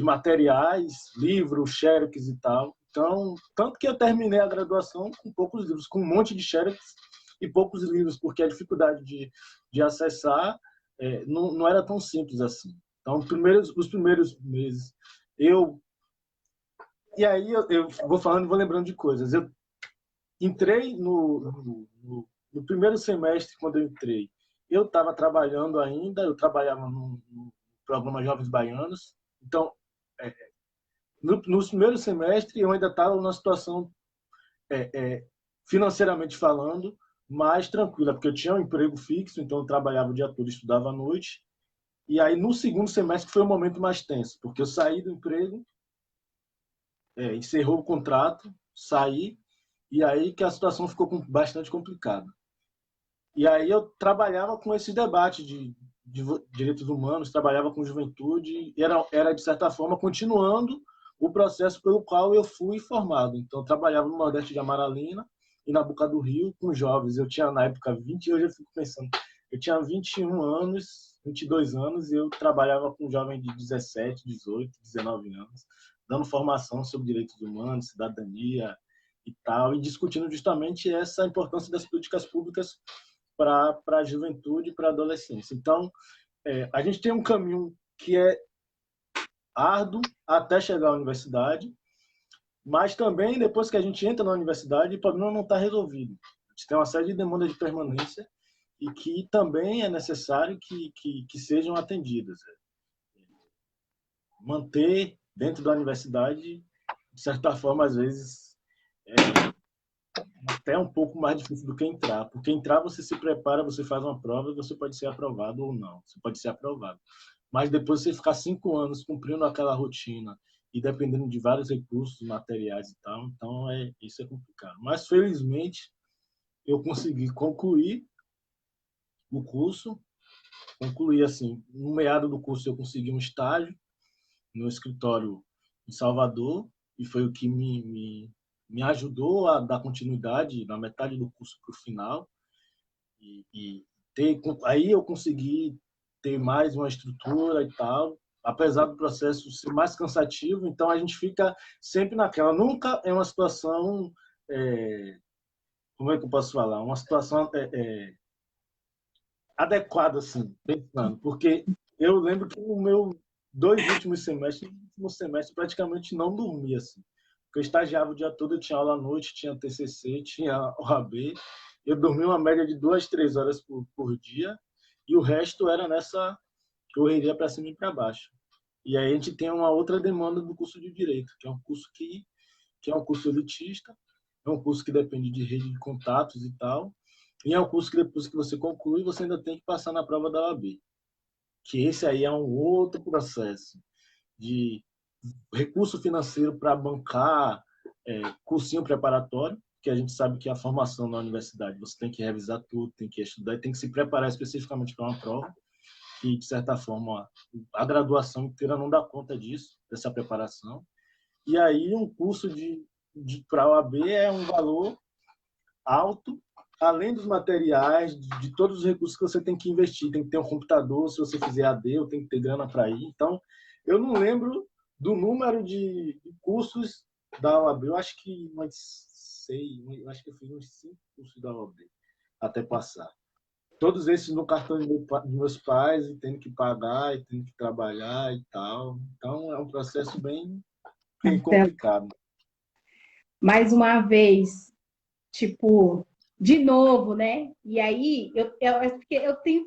materiais, livros, xerox e tal. Então, tanto que eu terminei a graduação com poucos livros, com um monte de xerox e poucos livros, porque a dificuldade de acessar não era tão simples assim. Então, os primeiros meses, e aí eu vou falando e vou lembrando de coisas. Eu entrei no primeiro semestre, quando eu entrei, eu estava trabalhando ainda, eu trabalhava no programa Jovens Baianos. Então, nos primeiros semestres, eu ainda estava numa situação, financeiramente falando, mais tranquila, porque eu tinha um emprego fixo, então eu trabalhava o dia todo e estudava à noite. E aí, no segundo semestre, foi o momento mais tenso, porque eu saí do emprego, encerrou o contrato, saí, e aí que a situação ficou bastante complicada. E aí eu trabalhava com esse debate de direitos humanos, trabalhava com juventude, e era de certa forma, continuando o processo pelo qual eu fui formado. Então, eu trabalhava no Nordeste de Amaralina e na Boca do Rio com jovens. Eu tinha, na época, 20, hoje eu fico pensando, eu tinha 21 anos, 22 anos, e eu trabalhava com jovens de 17, 18, 19 anos, dando formação sobre direitos humanos, cidadania e tal, e discutindo justamente essa importância das políticas públicas para a juventude e para a adolescência. Então, a gente tem um caminho que é árduo até chegar à universidade, mas também, depois que a gente entra na universidade, o problema não está resolvido. A gente tem uma série de demandas de permanência e que também é necessário que sejam atendidas. Manter dentro da universidade, de certa forma, às vezes, é até um pouco mais difícil do que entrar. Porque entrar, você se prepara, você faz uma prova e você pode ser aprovado ou não. Você pode ser aprovado. Mas depois você ficar 5 anos cumprindo aquela rotina e dependendo de vários recursos, materiais e tal, então isso é complicado. Mas, felizmente, eu consegui concluir o curso. Concluí assim, no meado do curso eu consegui um estágio no escritório em Salvador, e foi o que me ajudou a dar continuidade na metade do curso para o final. E aí eu consegui ter mais uma estrutura e tal, apesar do processo ser mais cansativo, então a gente fica sempre naquela. Nunca é uma situação, como é que eu posso falar? Uma situação adequada, assim, pensando, porque eu lembro que no meu 2 últimos semestres, no último semestre praticamente não dormia, assim, porque eu estagiava o dia todo, eu tinha aula à noite, tinha TCC, tinha OAB, eu dormia uma média de 2, 3 horas por dia, e o resto era nessa correria para cima e para baixo. E aí a gente tem uma outra demanda do curso de Direito, que é um curso que é um curso elitista, é um curso que depende de rede de contatos e tal, e é um curso que depois que você conclui, você ainda tem que passar na prova da OAB, que esse aí é um outro processo de recurso financeiro para bancar cursinho preparatório, que a gente sabe que a formação na universidade você tem que revisar tudo, tem que estudar, tem que se preparar especificamente para uma prova, e de certa forma a graduação inteira não dá conta disso, dessa preparação. E aí um curso para a OAB é um valor alto, além dos materiais, de todos os recursos que você tem que investir. Tem que ter um computador, se você fizer AD, eu tenho que ter grana para ir. Então, eu não lembro do número de cursos da OAB. Eu acho que eu acho que eu fiz uns 5 cursos da OAB até passar. Todos esses no cartão de meus pais, e tendo que pagar, e tendo que trabalhar e tal. Então, é um processo bem complicado. Mais uma vez, tipo, de novo, né? E aí, porque eu tenho.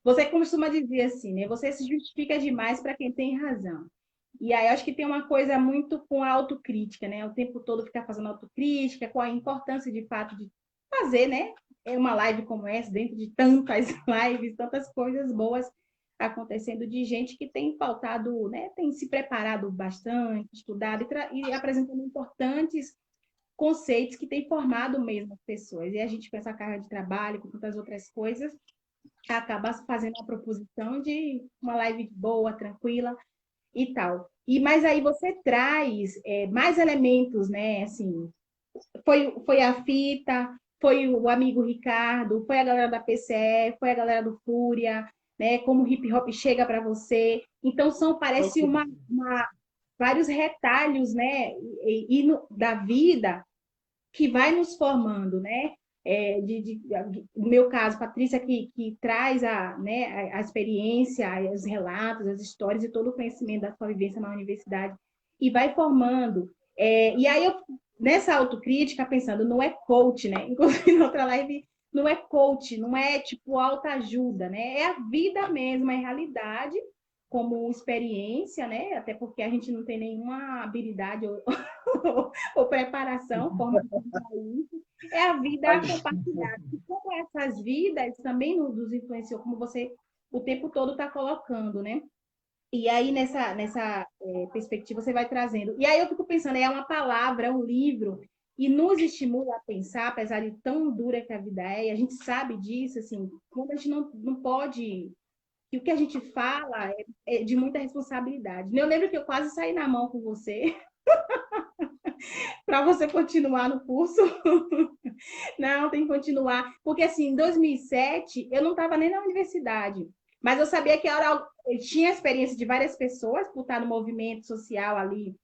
Você costuma dizer assim, né? Você se justifica demais para quem tem razão. E aí, eu acho que tem uma coisa muito com a autocrítica, né? O tempo todo ficar fazendo autocrítica, com a importância de fato de fazer, né? É uma live como essa, dentro de tantas lives, tantas coisas boas acontecendo de gente que tem faltado, né? Tem se preparado bastante, estudado e apresentando importantes conceitos que têm formado mesmo as pessoas. E a gente, com essa carga de trabalho, com tantas outras coisas, acaba fazendo uma proposição de uma live boa, tranquila e tal. Mas aí você traz mais elementos, né? Assim, foi a Fita, foi o amigo Ricardo, foi a galera da PCE, foi a galera do Fúria, né? Como o hip hop chega para você. Então, parece vários retalhos, né? Da vida que vai nos formando, né? No meu caso, Patrícia, que traz a experiência, os relatos, as histórias e todo o conhecimento da sua vivência na universidade e vai formando. E aí, nessa autocrítica, pensando, não é coach, né? Inclusive, na outra live, não é coach, não é tipo autoajuda, né? É a vida mesmo, é a realidade como experiência, né? Até porque a gente não tem nenhuma habilidade ou preparação, formação para isso, é a vida compartilhada. E como essas vidas também nos influenciou, como você o tempo todo está colocando, né? E aí, nessa perspectiva, você vai trazendo. E aí eu fico pensando, é uma palavra, é um livro e nos estimula a pensar, apesar de tão dura que a vida é, e a gente sabe disso, assim, quando a gente não pode, e o que a gente fala é de muita responsabilidade. Eu lembro que eu quase saí na mão com você, para você continuar no curso. Não, tem que continuar. Porque, assim, em 2007, eu não estava nem na universidade, mas eu sabia que eu tinha a experiência de várias pessoas, por estar no movimento social ali,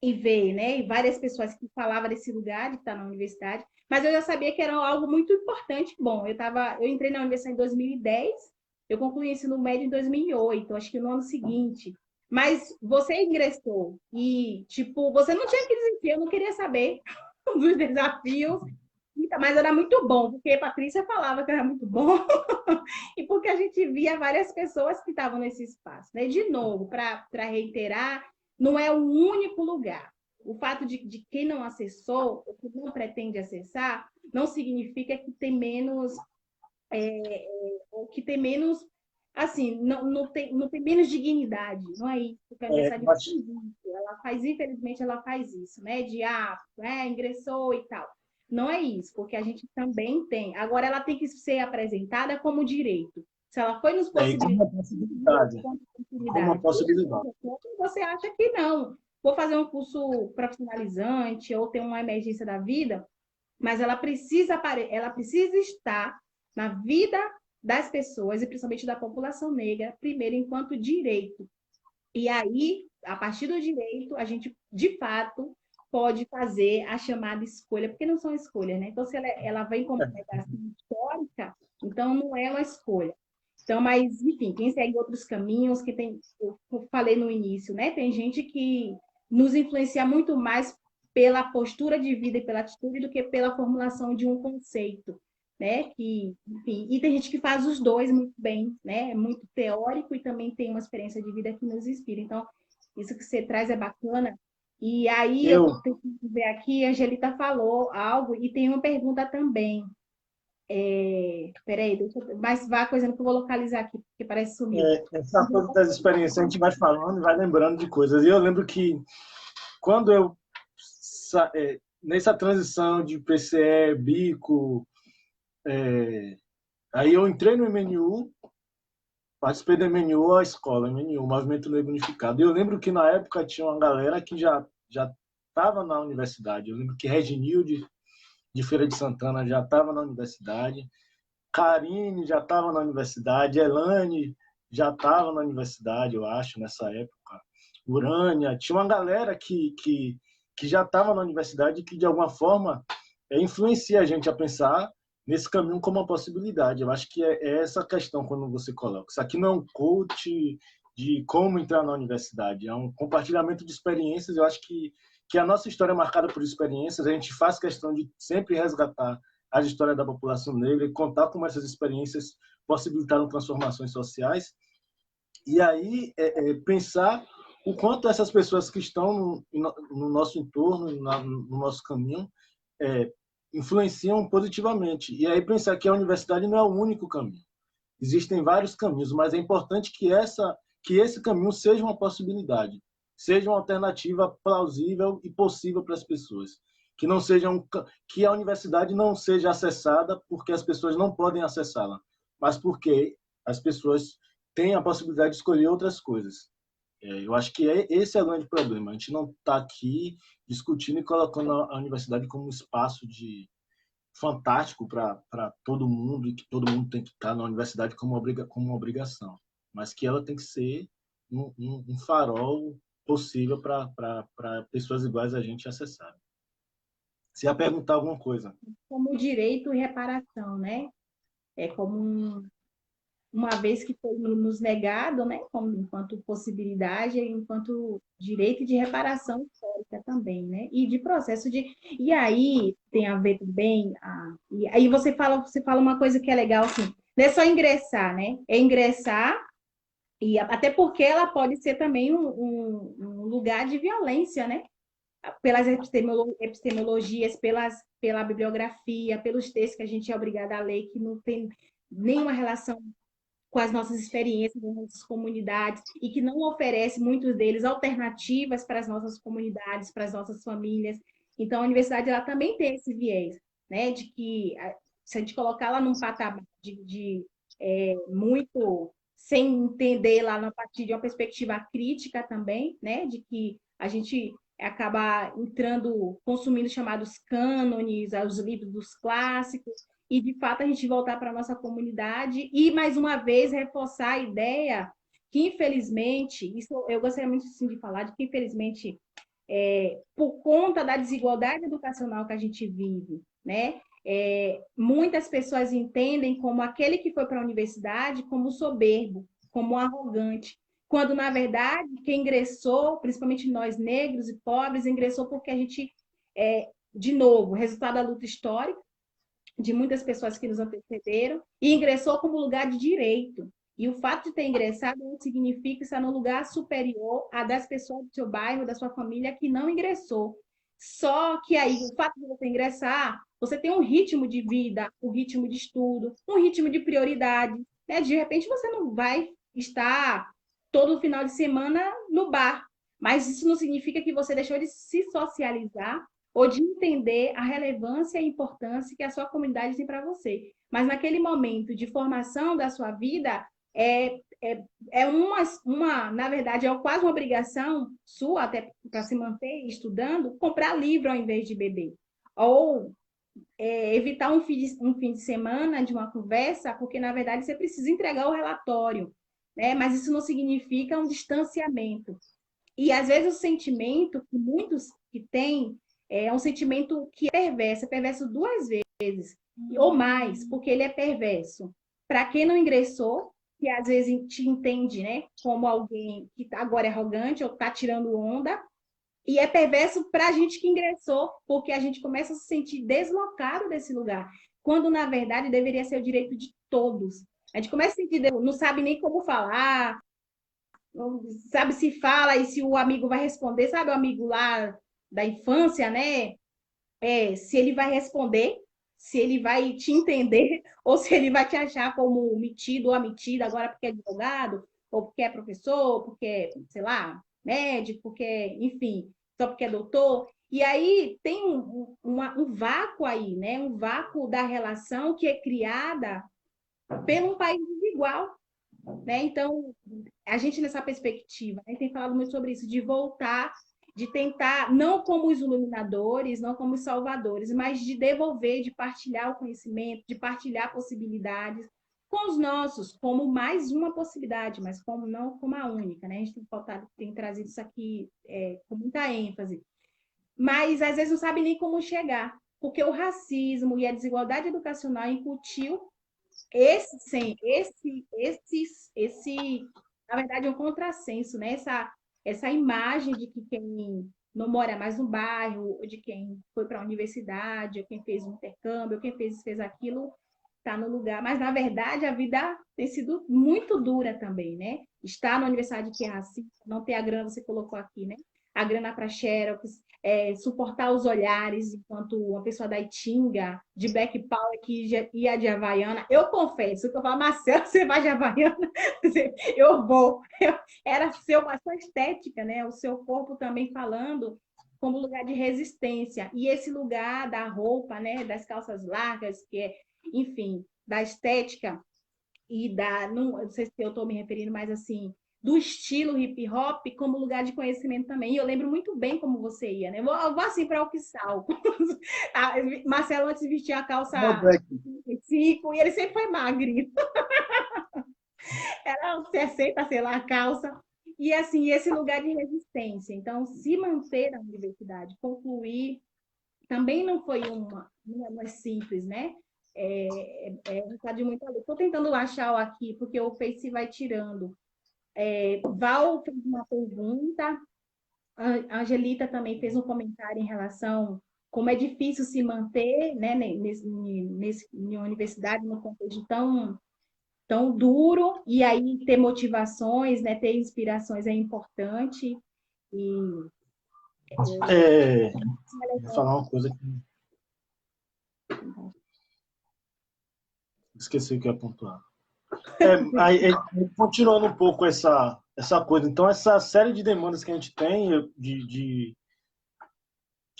e ver, né? E várias pessoas que falavam desse lugar de estar na universidade, mas eu já sabia que era algo muito importante. Bom, eu entrei na universidade em 2010, eu concluí o ensino médio em 2008, acho que no ano seguinte. Mas você ingressou e, tipo, você não tinha que desistir, eu não queria saber dos desafios, mas era muito bom, porque a Patrícia falava que era muito bom, e porque a gente via várias pessoas que estavam nesse espaço. Né? De novo, para reiterar, não é o único lugar. O fato de quem não acessou, ou que não pretende acessar, não significa que tem menos, ou que tem menos, assim, não tem menos dignidade, não é isso que a universidade faz Mas, isso. Ela faz, infelizmente, ela faz isso, né? Ingressou e tal. Não é isso, porque a gente também tem. Agora, ela tem que ser apresentada como direito. Se ela foi nos como possibilitar uma possibilidade. Como uma possibilidade. você acha que não. Vou fazer um curso profissionalizante ou ter uma emergência da vida, mas ela precisa estar na vida das pessoas, e principalmente da população negra, primeiro enquanto direito. E aí, a partir do direito, a gente, de fato, pode fazer a chamada escolha, porque não são escolhas, né? Então, se ela vem como negação histórica, então não é uma escolha. Então, mas, enfim, quem segue outros caminhos, que tem, eu falei no início, né? Tem gente que nos influencia muito mais pela postura de vida e pela atitude do que pela formulação de um conceito, né? Que, enfim, e tem gente que faz os dois muito bem, né? É muito teórico e também tem uma experiência de vida que nos inspira. Então, isso que você traz é bacana. E aí, eu estou Eu, tentando ver aqui, a Angelita falou algo, e tem uma pergunta também. Peraí, mas vá coisa que eu vou localizar aqui, porque parece que sumiu. essa coisa das experiências, a gente vai falando e vai lembrando de coisas. E eu lembro que quando eu, nessa transição de PCE, Bico, aí eu entrei no MNU, participei do MNU, a escola, MNU, Movimento Negro Unificado. E eu lembro que na época tinha uma galera que já estava na universidade. Eu lembro que Reginil de Feira de Santana já estava na universidade, Karine já estava na universidade, Elane já estava na universidade, eu acho, nessa época. Urânia, tinha uma galera que já estava na universidade e que, de alguma forma, influencia a gente a pensar nesse caminho como uma possibilidade. Eu acho que é essa questão quando você coloca. Isso aqui não é um coach de como entrar na universidade, é um compartilhamento de experiências. Eu acho que a nossa história é marcada por experiências, a gente faz questão de sempre resgatar a história da população negra e contar como essas experiências possibilitaram transformações sociais. E aí pensar o quanto essas pessoas que estão no nosso entorno, no nosso caminho, influenciam positivamente. E aí pensar que a universidade não é o único caminho. Existem vários caminhos, mas é importante que esse caminho seja uma possibilidade, seja uma alternativa plausível e possível para as pessoas. Que não seja que a universidade não seja acessada porque as pessoas não podem acessá-la, mas porque as pessoas têm a possibilidade de escolher outras coisas. Eu acho que esse é o grande problema. A gente não está aqui discutindo e colocando a universidade como um espaço de fantástico para todo mundo e que todo mundo tem que estar na universidade como uma obrigação, mas que ela tem que ser um farol possível para pessoas iguais a gente acessar. Se ia perguntar alguma coisa. Como direito e reparação, né? É como uma vez que foi nos negado, né? Como enquanto possibilidade, enquanto direito de reparação histórica também, né? E de processo de. E aí tem a ver também. E aí você fala uma coisa que é legal, assim, não é só ingressar, né? É ingressar. E até porque ela pode ser também um lugar de violência, né? Pelas epistemologias, pela bibliografia, pelos textos que a gente é obrigada a ler, que não tem nenhuma relação com as nossas experiências, das nossas comunidades, e que não oferece, muitos deles, alternativas para as nossas comunidades, para as nossas famílias. Então, a universidade ela também tem esse viés, né, de que se a gente colocar lá num patamar muito sem entender lá a partir de uma perspectiva crítica também, né, de que a gente acaba entrando, consumindo chamados cânones, os livros dos clássicos, e de fato a gente voltar para a nossa comunidade e, mais uma vez, reforçar a ideia que, infelizmente, isso eu gostaria muito sim, de falar, de que, infelizmente, por conta da desigualdade educacional que a gente vive, né? Muitas pessoas entendem como aquele que foi para a universidade como soberbo, como arrogante, quando, na verdade, quem ingressou, principalmente nós negros e pobres, ingressou porque a gente, de novo, resultado da luta histórica, de muitas pessoas que nos antecederam, e ingressou como lugar de direito. E o fato de ter ingressado não significa estar no lugar superior a das pessoas do seu bairro, da sua família, que não ingressou. Só que aí, o fato de você ingressar, você tem um ritmo de vida, um ritmo de estudo, um ritmo de prioridade. Né? De repente, você não vai estar todo final de semana no bar, mas isso não significa que você deixou de se socializar ou de entender a relevância e a importância que a sua comunidade tem para você. Mas naquele momento de formação da sua vida, na verdade, é quase uma obrigação sua, até para se manter estudando, comprar livro ao invés de beber. Ou evitar um fim de semana de uma conversa, porque, na verdade, você precisa entregar o relatório. Né? Mas isso não significa um distanciamento. E, às vezes, o sentimento que muitos que têm um sentimento que é perverso duas vezes, ou mais, porque ele é perverso. Para quem não ingressou, que às vezes te entende, né, como alguém que agora é arrogante ou está tirando onda, e é perverso para a gente que ingressou, porque a gente começa a se sentir deslocado desse lugar, quando na verdade deveria ser o direito de todos. A gente começa a sentir, não sabe nem como falar, não sabe se fala e se o amigo vai responder, sabe o amigo lá da infância, né? Se ele vai responder, se ele vai te entender, ou se ele vai te achar como metido ou ametida agora porque é advogado, ou porque é professor, porque é, sei lá, médico, porque, enfim, só porque é doutor. E aí tem um vácuo aí, né? Um vácuo da relação que é criada pelo país desigual, né? Então, a gente nessa perspectiva, né, tem falado muito sobre isso, de voltar, de tentar, não como os iluminadores, não como os salvadores, mas de devolver, de partilhar o conhecimento, de partilhar possibilidades com os nossos, como mais uma possibilidade, mas como não como a única, né? A gente tem trazido isso aqui com muita ênfase. Mas às vezes não sabe nem como chegar, porque o racismo e a desigualdade educacional incutiu na verdade, é um contrassenso, né? Essa imagem de que quem não mora mais no bairro, ou de quem foi para a universidade, ou quem fez um intercâmbio, ou quem fez aquilo, está no lugar. Mas, na verdade, a vida tem sido muito dura também, né? Estar na universidade que é racista, não ter a grana, você colocou aqui, né? A grana para xerox, suportar os olhares enquanto uma pessoa da Itinga, de Black Power, que ia de Havaiana. Eu confesso que eu falo, Marcelo, você vai de Havaiana? Eu vou. Era a sua estética, né? O seu corpo também falando como lugar de resistência. E esse lugar da roupa, né? Das calças largas, enfim, da estética e não sei se eu estou me referindo mais assim, do estilo hip hop como lugar de conhecimento também. E eu lembro muito bem como você ia, né? Eu vou assim para o Uxal. Marcelo antes vestia a calça 5 e ele sempre foi magrinho. Era uns 60, sei lá, a calça. E assim, esse lugar de resistência. Então, se manter na universidade, concluir, também não é simples, né? Resultado de muita luta. Estou tentando achar aqui, porque o Face vai tirando. Val fez uma pergunta, a Angelita também fez um comentário em relação como é difícil se manter, né, em universidade, num contexto tão duro, e aí ter motivações, né, ter inspirações é importante. E vou falar uma coisa que esqueci o que ia pontuar. Aí, continuando um pouco essa coisa, então essa série de demandas que a gente tem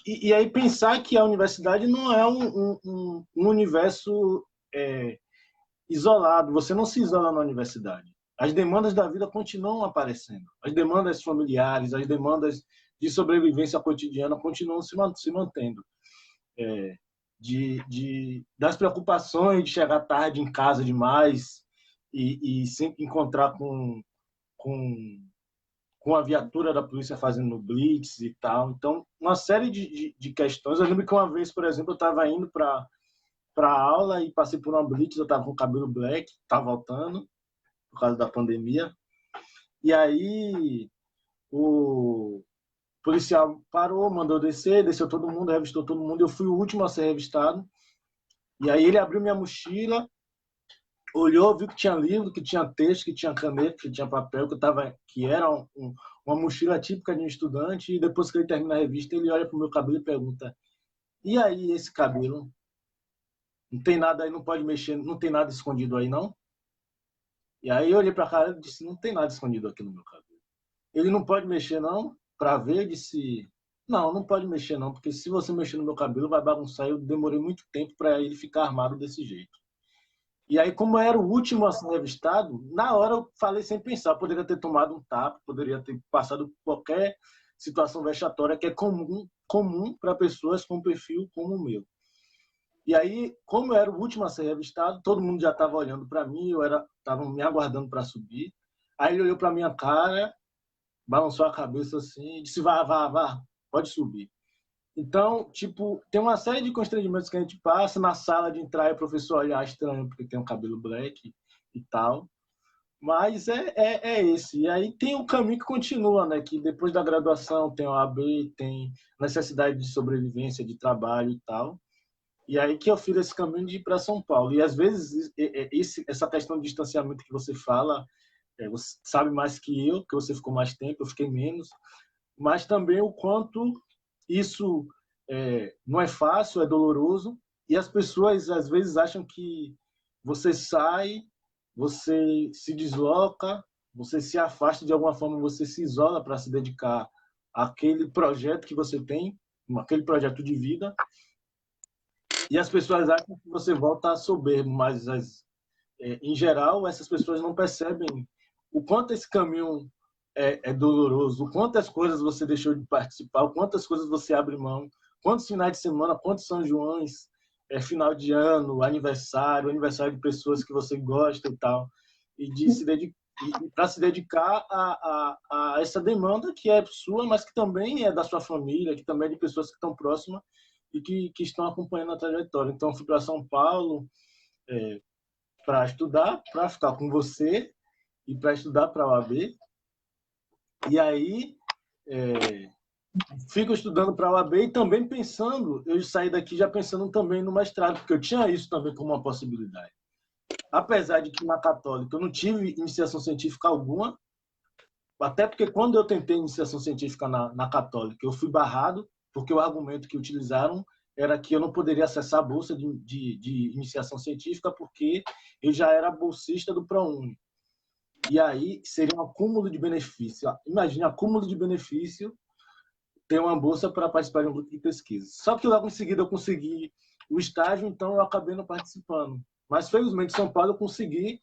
E aí pensar que a universidade não é um universo isolado, você não se isola na universidade. As demandas da vida continuam aparecendo. As demandas familiares, as demandas de sobrevivência cotidiana continuam se mantendo. Das preocupações de chegar tarde em casa demais e sempre encontrar com, com a viatura da polícia fazendo blitz e tal. Então, uma série de questões. Eu lembro que uma vez, por exemplo, eu estava indo para aula e passei por uma blitz, eu estava com o cabelo black, estava voltando, por causa da pandemia. E aí o policial parou, mandou descer, desceu todo mundo, revistou todo mundo. Eu fui o último a ser revistado. E aí ele abriu minha mochila, olhou, viu que tinha livro, que tinha texto, que tinha caneta, que tinha papel, que era uma mochila típica de um estudante. E depois que ele termina a revista, ele olha para o meu cabelo e pergunta: e aí, esse cabelo? Não tem nada aí, não pode mexer, não tem nada escondido aí, não? E aí eu olhei para a cara e disse: não tem nada escondido aqui no meu cabelo. Ele não pode mexer, não? Para ver, disse: não, não pode mexer, não, porque se você mexer no meu cabelo, vai bagunçar. Eu demorei muito tempo para ele ficar armado desse jeito. E aí, como eu era o último a ser revistado, na hora eu falei sem pensar. Eu poderia ter tomado um tapa, poderia ter passado por qualquer situação vexatória que é comum para pessoas com um perfil como o meu. E aí, como eu era o último a ser revistado, todo mundo já estava olhando para mim, estava me aguardando para subir. Aí ele olhou para minha cara, balançou a cabeça assim e disse: vá, pode subir. Então, tipo, tem uma série de constrangimentos que a gente passa na sala de entrar e o professor olhar estranho porque tem um cabelo black e tal. Mas é esse. E aí tem um caminho que continua, né? Que depois da graduação tem OAB, tem necessidade de sobrevivência, de trabalho e tal. E aí que eu fiz esse caminho de ir para São Paulo. E às vezes essa questão de distanciamento que você fala, você sabe mais que eu, que você ficou mais tempo, eu fiquei menos. Mas também o quanto isso não é fácil, é doloroso, e as pessoas às vezes acham que você sai, você se desloca, você se afasta de alguma forma, você se isola para se dedicar àquele projeto que você tem, aquele projeto de vida, e as pessoas acham que você volta a soberbo, mas em geral essas pessoas não percebem o quanto esse caminho é doloroso, quantas coisas você deixou de participar, quantas coisas você abre mão, quantos finais de semana, quantos São Joões, final de ano, aniversário de pessoas que você gosta e tal, e para se dedicar a essa demanda que é sua, mas que também é da sua família, que também é de pessoas que estão próximas e que estão acompanhando a trajetória. Então, eu fui para São Paulo para estudar, para ficar com você e para estudar para a OAB. E aí, fico estudando para a OAB e também pensando, eu saí daqui já pensando também no mestrado, porque eu tinha isso também como uma possibilidade. Apesar de que na Católica eu não tive iniciação científica alguma, até porque quando eu tentei iniciação científica na Católica, eu fui barrado, porque o argumento que utilizaram era que eu não poderia acessar a bolsa de iniciação científica porque eu já era bolsista do ProUni. E aí seria um acúmulo de benefício. Imagina, acúmulo de benefício ter uma bolsa para participar de um grupo de pesquisa. Só que logo em seguida eu consegui o estágio, então eu acabei não participando. Mas, felizmente, em São Paulo eu consegui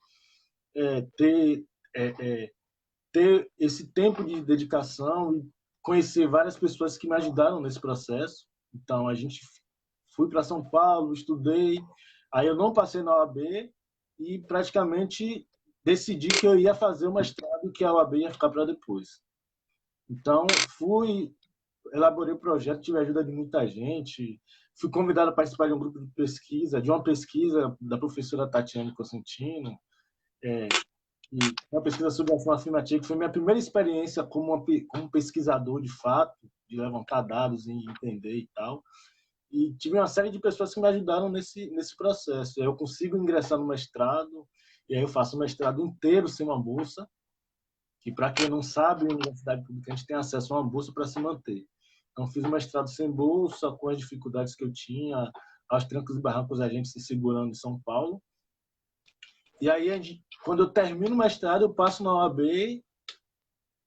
ter esse tempo de dedicação e conhecer várias pessoas que me ajudaram nesse processo. Então, a gente fui para São Paulo, estudei, aí eu não passei na OAB e praticamente decidi que eu ia fazer o mestrado e que a OAB ia ficar para depois. Então, elaborei o projeto, tive a ajuda de muita gente, fui convidado a participar de um grupo de pesquisa, de uma pesquisa da professora Tatiane Cosentino, uma pesquisa sobre ação afirmativa, que foi minha primeira experiência como pesquisador, de fato, de levantar dados e entender e tal. E tive uma série de pessoas que me ajudaram nesse processo. Eu consigo ingressar no mestrado, e aí eu faço o mestrado inteiro sem uma bolsa, que, para quem não sabe, a universidade pública a gente tem acesso a uma bolsa para se manter. Então, fiz o mestrado sem bolsa, com as dificuldades que eu tinha, aos trancos e barrancos, a gente se segurando em São Paulo. E aí, quando eu termino o mestrado, eu passo na OAB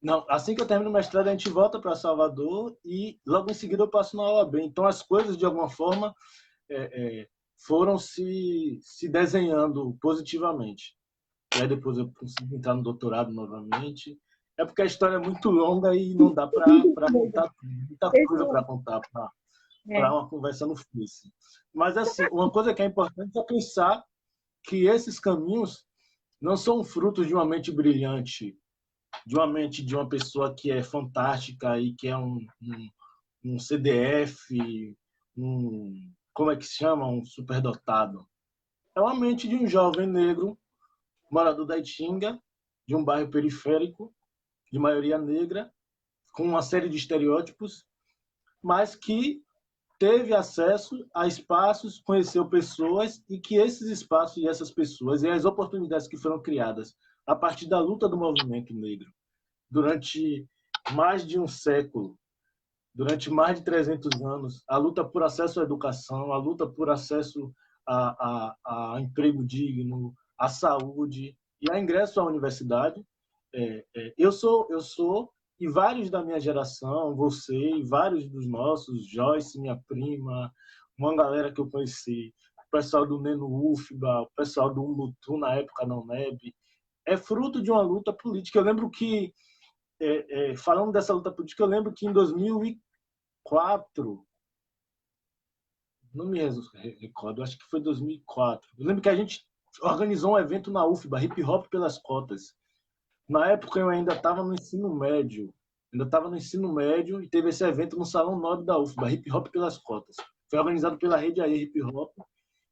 Não, assim que eu termino o mestrado, a gente volta para Salvador e logo em seguida eu passo na OAB. Então as coisas, de alguma forma, foram se desenhando positivamente. E aí depois eu consegui entrar no doutorado novamente. É porque a história é muito longa e não dá para contar tudo. Muita coisa para contar para É. uma conversa no Face. Mas, assim, uma coisa que é importante é pensar que esses caminhos não são frutos de uma mente brilhante, de uma mente de uma pessoa que é fantástica e que é um CDF, como é que se chama? Um superdotado. É uma mente de um jovem negro, morador da Itinga, de um bairro periférico, de maioria negra, com uma série de estereótipos, mas que teve acesso a espaços, conheceu pessoas e que esses espaços e essas pessoas e as oportunidades que foram criadas a partir da luta do movimento negro durante mais de um século, durante mais de 300 anos, a luta por acesso à educação, a luta por acesso a emprego digno, à saúde e a ingresso à universidade. Eu sou e vários da minha geração, você e vários dos nossos, Joyce, minha prima, uma galera que eu conheci, o pessoal do Neno UFBA, o pessoal do Umutu na época na UNEB, é fruto de uma luta política. Eu lembro que, falando dessa luta política, eu lembro que em 2004, não me recordo, acho que foi 2004, eu lembro que a gente organizou um evento na UFBA, Hip Hop pelas Cotas. Na época eu ainda estava no ensino médio, e teve esse evento no Salão Nobre da UFBA, Hip Hop pelas Cotas. Foi organizado pela Rede aí Hip Hop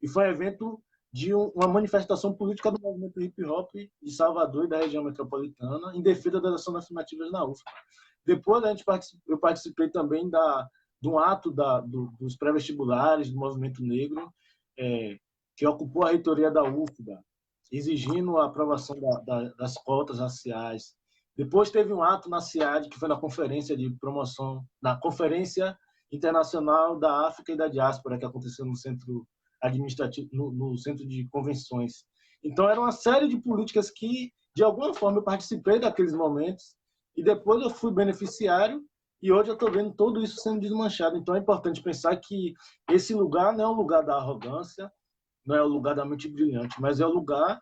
e foi um evento de uma manifestação política do movimento hip hop de Salvador e da região metropolitana em defesa das ações afirmativas na UFBA. Depois eu participei também de um ato dos pré-vestibulares do movimento negro, que ocupou a reitoria da UFBA, exigindo a aprovação das cotas raciais. Depois teve um ato na CIAD, que foi na conferência de promoção, na Conferência Internacional da África e da Diáspora, que aconteceu no centro administrativo, no centro de convenções. Então, era uma série de políticas que, de alguma forma, eu participei daqueles momentos e depois eu fui beneficiário e hoje eu estou vendo tudo isso sendo desmanchado. Então, é importante pensar que esse lugar não é o lugar da arrogância, não é o lugar da mente brilhante, mas é o lugar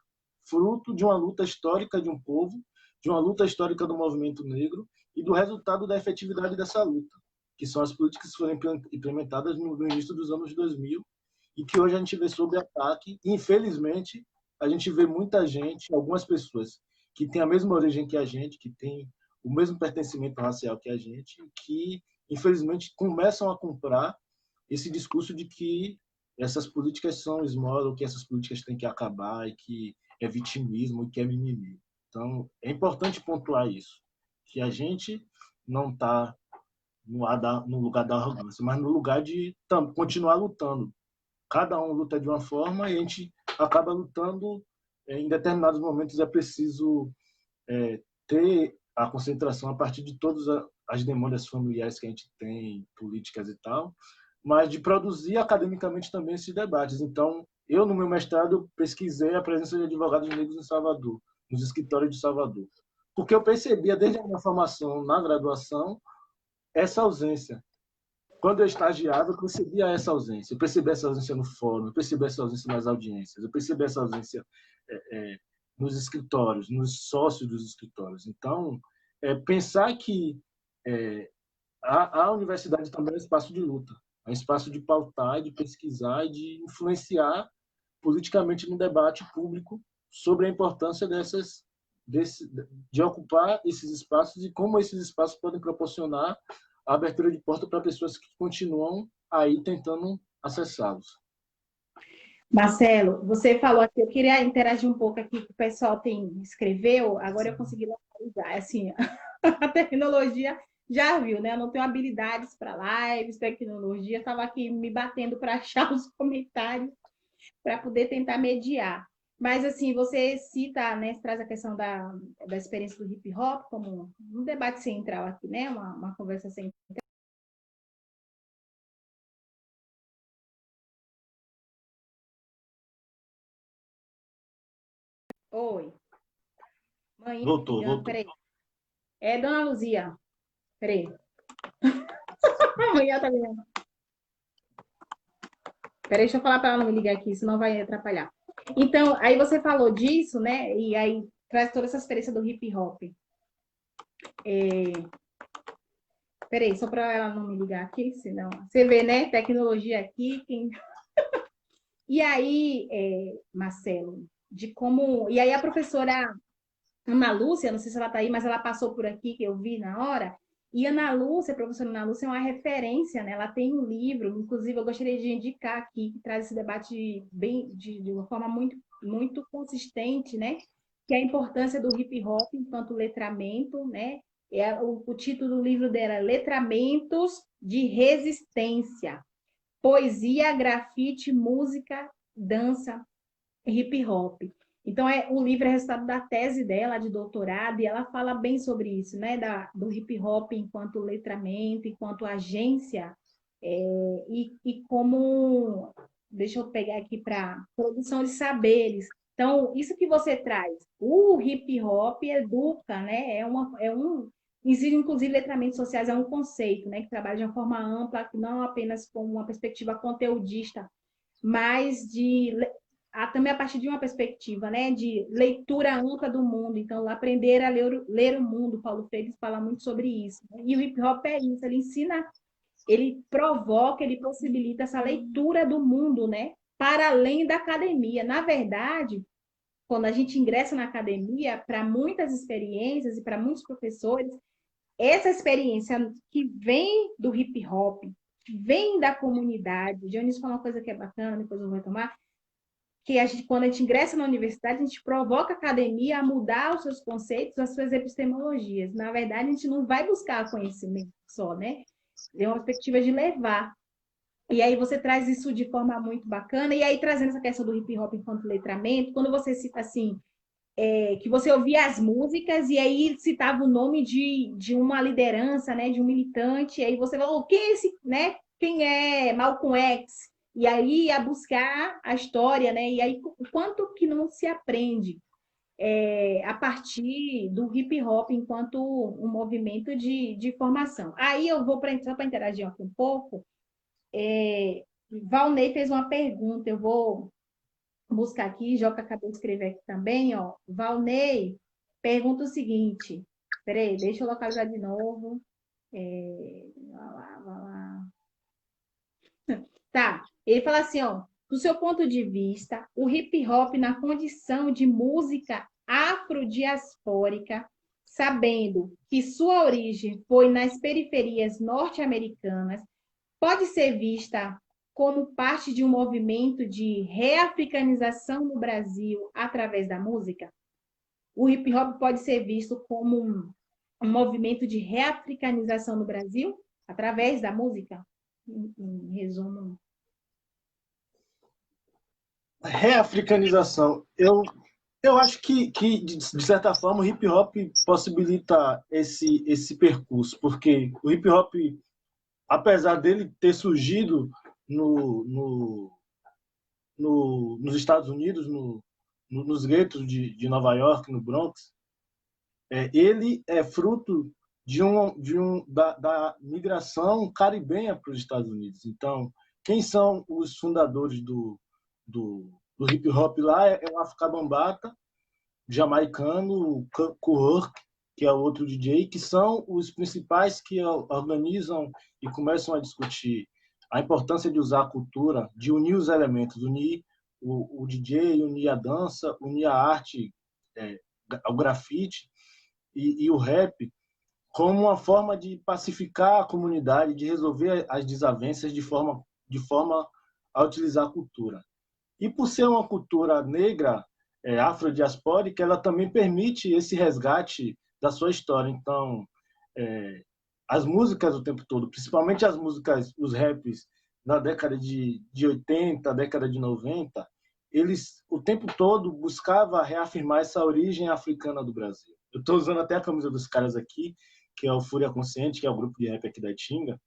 fruto de uma luta histórica de um povo, de uma luta histórica do movimento negro e do resultado da efetividade dessa luta, que são as políticas que foram implementadas no início dos anos 2000 e que hoje a gente vê sob ataque. E, infelizmente, a gente vê muita gente, algumas pessoas que têm a mesma origem que a gente, que têm o mesmo pertencimento racial que a gente, que, infelizmente, começam a comprar esse discurso de que essas políticas são esmola, que essas políticas têm que acabar e que é vitimismo e que é mimimi. Então, é importante pontuar isso, que a gente não está no lugar da arrogância, mas no lugar de continuar lutando. Cada um luta de uma forma e a gente acaba lutando. Em determinados momentos é preciso ter a concentração a partir de todas as demandas familiares que a gente tem, políticas e tal, mas de produzir academicamente também esses debates. Então, eu, no meu mestrado, pesquisei a presença de advogados negros em Salvador, nos escritórios de Salvador, porque eu percebia, desde a minha formação na graduação, essa ausência. Quando eu estagiava, eu percebia essa ausência. Eu percebi essa ausência no fórum, eu percebi essa ausência nas audiências, eu percebi essa ausência nos escritórios, nos sócios dos escritórios. Então, pensar que a universidade também é um espaço de luta, é um espaço de pautar, de pesquisar e de influenciar politicamente no debate público sobre a importância de ocupar esses espaços e como esses espaços podem proporcionar a abertura de porta para pessoas que continuam aí tentando acessá-los. Marcelo, você falou aqui, eu queria interagir um pouco aqui que o pessoal escreveu, agora eu consegui localizar, assim, a tecnologia já viu, né? Eu não tenho habilidades para lives, tecnologia, estava aqui me batendo para achar os comentários para poder tentar mediar. Mas, assim, você cita, né, traz a questão da experiência do hip hop como um debate central aqui, né? Uma conversa central. Oi, mãe, Voltou, ligando, voltou. peraí. Dona Luzia. Peraí. Amanhã tá vendo. Peraí, deixa eu falar para ela não me ligar aqui, senão vai atrapalhar. Então, aí você falou disso, né? E aí traz toda essa experiência do hip hop. Peraí, só para ela não me ligar aqui, senão. Você vê, né? Tecnologia aqui. E aí, Marcelo, de como. E aí a professora Ana Lúcia, não sei se ela está aí, mas ela passou por aqui que eu vi na hora. E Ana Lúcia, a professora Ana Lúcia, é uma referência, né? Ela tem um livro, inclusive eu gostaria de indicar aqui, que traz esse debate bem de uma forma muito, muito consistente, né? Que é a importância do hip hop enquanto letramento, né? O título do livro dela é Letramentos de Resistência, Poesia, Grafite, Música, Dança, Hip Hop. Então, o livro é resultado da tese dela de doutorado, e ela fala bem sobre isso, né? Do hip hop enquanto letramento, enquanto agência, e como, deixa eu pegar aqui para produção de saberes. Então, isso que você traz, o hip hop educa, né? Existe, inclusive, letramentos sociais é um conceito, né? Que trabalha de uma forma ampla, não apenas com uma perspectiva conteudista, mas também a partir de uma perspectiva, né, de leitura ampla do mundo. Então, aprender a ler o mundo, Paulo Freire fala muito sobre isso. Né? E o hip hop é isso, ele ensina, ele provoca, ele possibilita essa leitura do mundo, né, para além da academia. Na verdade, quando a gente ingressa na academia, para muitas experiências e para muitos professores, essa experiência que vem do hip hop, que vem da comunidade, Dionísio falou uma coisa que é bacana, depois eu vou retomar, que quando a gente ingressa na universidade, a gente provoca a academia a mudar os seus conceitos, as suas epistemologias. Na verdade, a gente não vai buscar conhecimento só, né? É uma perspectiva de levar. E aí você traz isso de forma muito bacana. E aí, trazendo essa questão do hip hop enquanto letramento, quando você cita assim, que você ouvia as músicas e aí citava o nome de uma liderança, né? De um militante, e aí você falou, quem é esse, né? Quem é Malcolm X? E aí ia buscar a história, né? E aí o quanto que não se aprende a partir do hip hop enquanto um movimento de formação. Aí eu vou só para interagir aqui um pouco. Valnei fez uma pergunta, eu vou buscar aqui, Joca acabou de escrever aqui também, ó. Valnei pergunta o seguinte. Peraí, deixa eu localizar de novo. Vai lá, vai lá. Tá, ele fala assim, ó, do seu ponto de vista, o hip hop na condição de música afrodiaspórica, sabendo que sua origem foi nas periferias norte-americanas, pode ser vista como parte de um movimento de reafricanização no Brasil através da música? O hip hop pode ser visto como um movimento de reafricanização no Brasil através da música? Em resumo. Reafricanização. Eu acho que, de certa forma, o hip hop possibilita esse percurso, porque o hip hop, apesar dele ter surgido nos Estados Unidos, nos guetos de Nova York, no Bronx, ele é fruto da migração caribenha para os Estados Unidos. Então, quem são os fundadores do hip hop lá é o Afrika Bambaataa, jamaicano, o Koork, que é outro DJ, que são os principais que organizam e começam a discutir a importância de usar a cultura, de unir os elementos, unir o DJ, unir a dança, unir a arte, o grafite e o rap, como uma forma de pacificar a comunidade, de resolver as desavenças de forma a utilizar a cultura. E por ser uma cultura negra, afrodiaspórica, ela também permite esse resgate da sua história. Então, as músicas o tempo todo, principalmente as músicas, os raps na década de 80, década de 90, eles o tempo todo buscavam reafirmar essa origem africana do Brasil. Eu estou usando até a camisa dos caras aqui, que é o Fúria Consciente, que é o grupo de rap aqui da Itinga,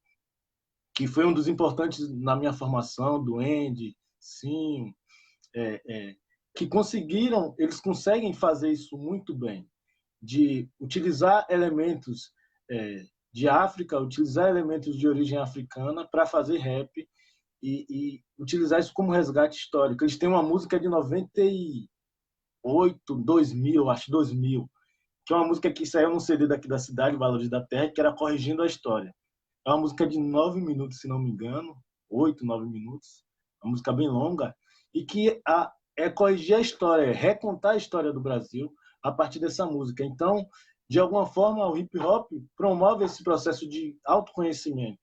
que foi um dos importantes na minha formação, do Andy, sim, que eles conseguem fazer isso muito bem. de utilizar elementos de África, utilizar elementos de origem africana para fazer rap e utilizar isso como resgate histórico. Eles têm uma música de 98, 2000, acho 2000, que é uma música que saiu num CD daqui da cidade, Valores da Terra, que era Corrigindo a História. É uma música de 9 minutos, se não me engano, 8, 9 minutos, uma música bem longa, e que é corrigir a história, é recontar a história do Brasil a partir dessa música. Então, de alguma forma, o hip hop promove esse processo de autoconhecimento,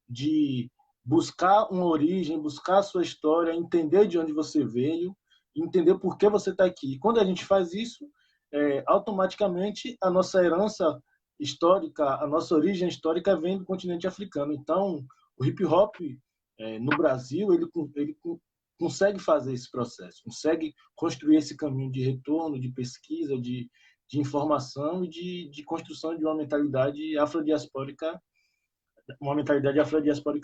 de buscar uma origem, buscar a sua história, entender de onde você veio, entender por que você está aqui. E quando a gente faz isso, automaticamente a nossa herança histórica, a nossa origem histórica vem do continente africano. Então, o hip hop no Brasil, ele consegue fazer esse processo, consegue construir esse caminho de retorno, de pesquisa, de informação e de construção de uma mentalidade afrodiaspórica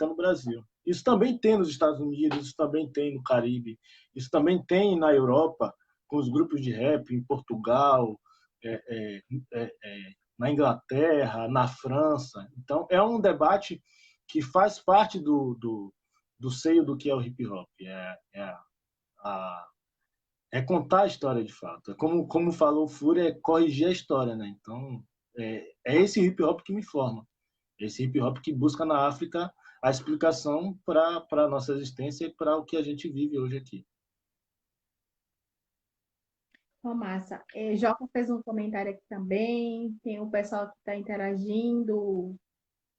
no Brasil. Isso também tem nos Estados Unidos, isso também tem no Caribe, isso também tem na Europa, com os grupos de rap, em Portugal, é, é, na Inglaterra, na França. Então, é um debate que faz parte do seio do que é o hip hop. É contar a história de fato. Como falou o Fúria, é corrigir a história. Né? Então, é esse hip hop que me forma. Esse hip hop que busca na África a explicação para a nossa existência e para o que a gente vive hoje aqui. Ó, massa. Joca fez um comentário aqui também. Tem o pessoal que está interagindo.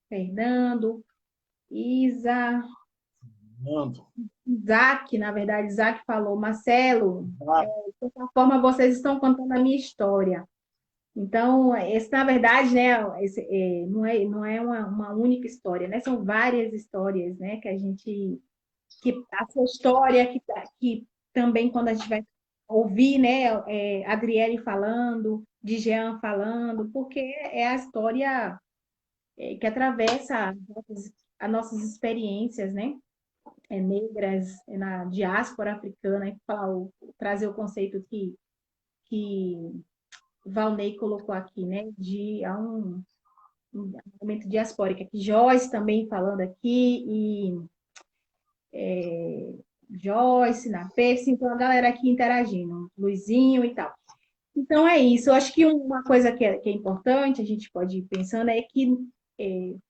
Fernando, Isa, Mano, Isaac, na verdade, Isaac falou, Marcelo, ah, de certa forma vocês estão contando a minha história. Então, esse, na verdade, né, não é uma única história, né? São várias histórias, né, que a gente, que a sua história, que também quando a gente vai ouvir, né, Adriele falando, de Jean falando, porque é a história que atravessa as nossas experiências, né? Negras na diáspora africana, trazer o conceito que Valnei colocou aqui, né? De um momento diaspórico, que Joyce também falando aqui, e Joyce, na Pepsi, então a galera aqui interagindo, Luizinho e tal. Então é isso. Eu acho que uma coisa que é importante, a gente pode ir pensando, é que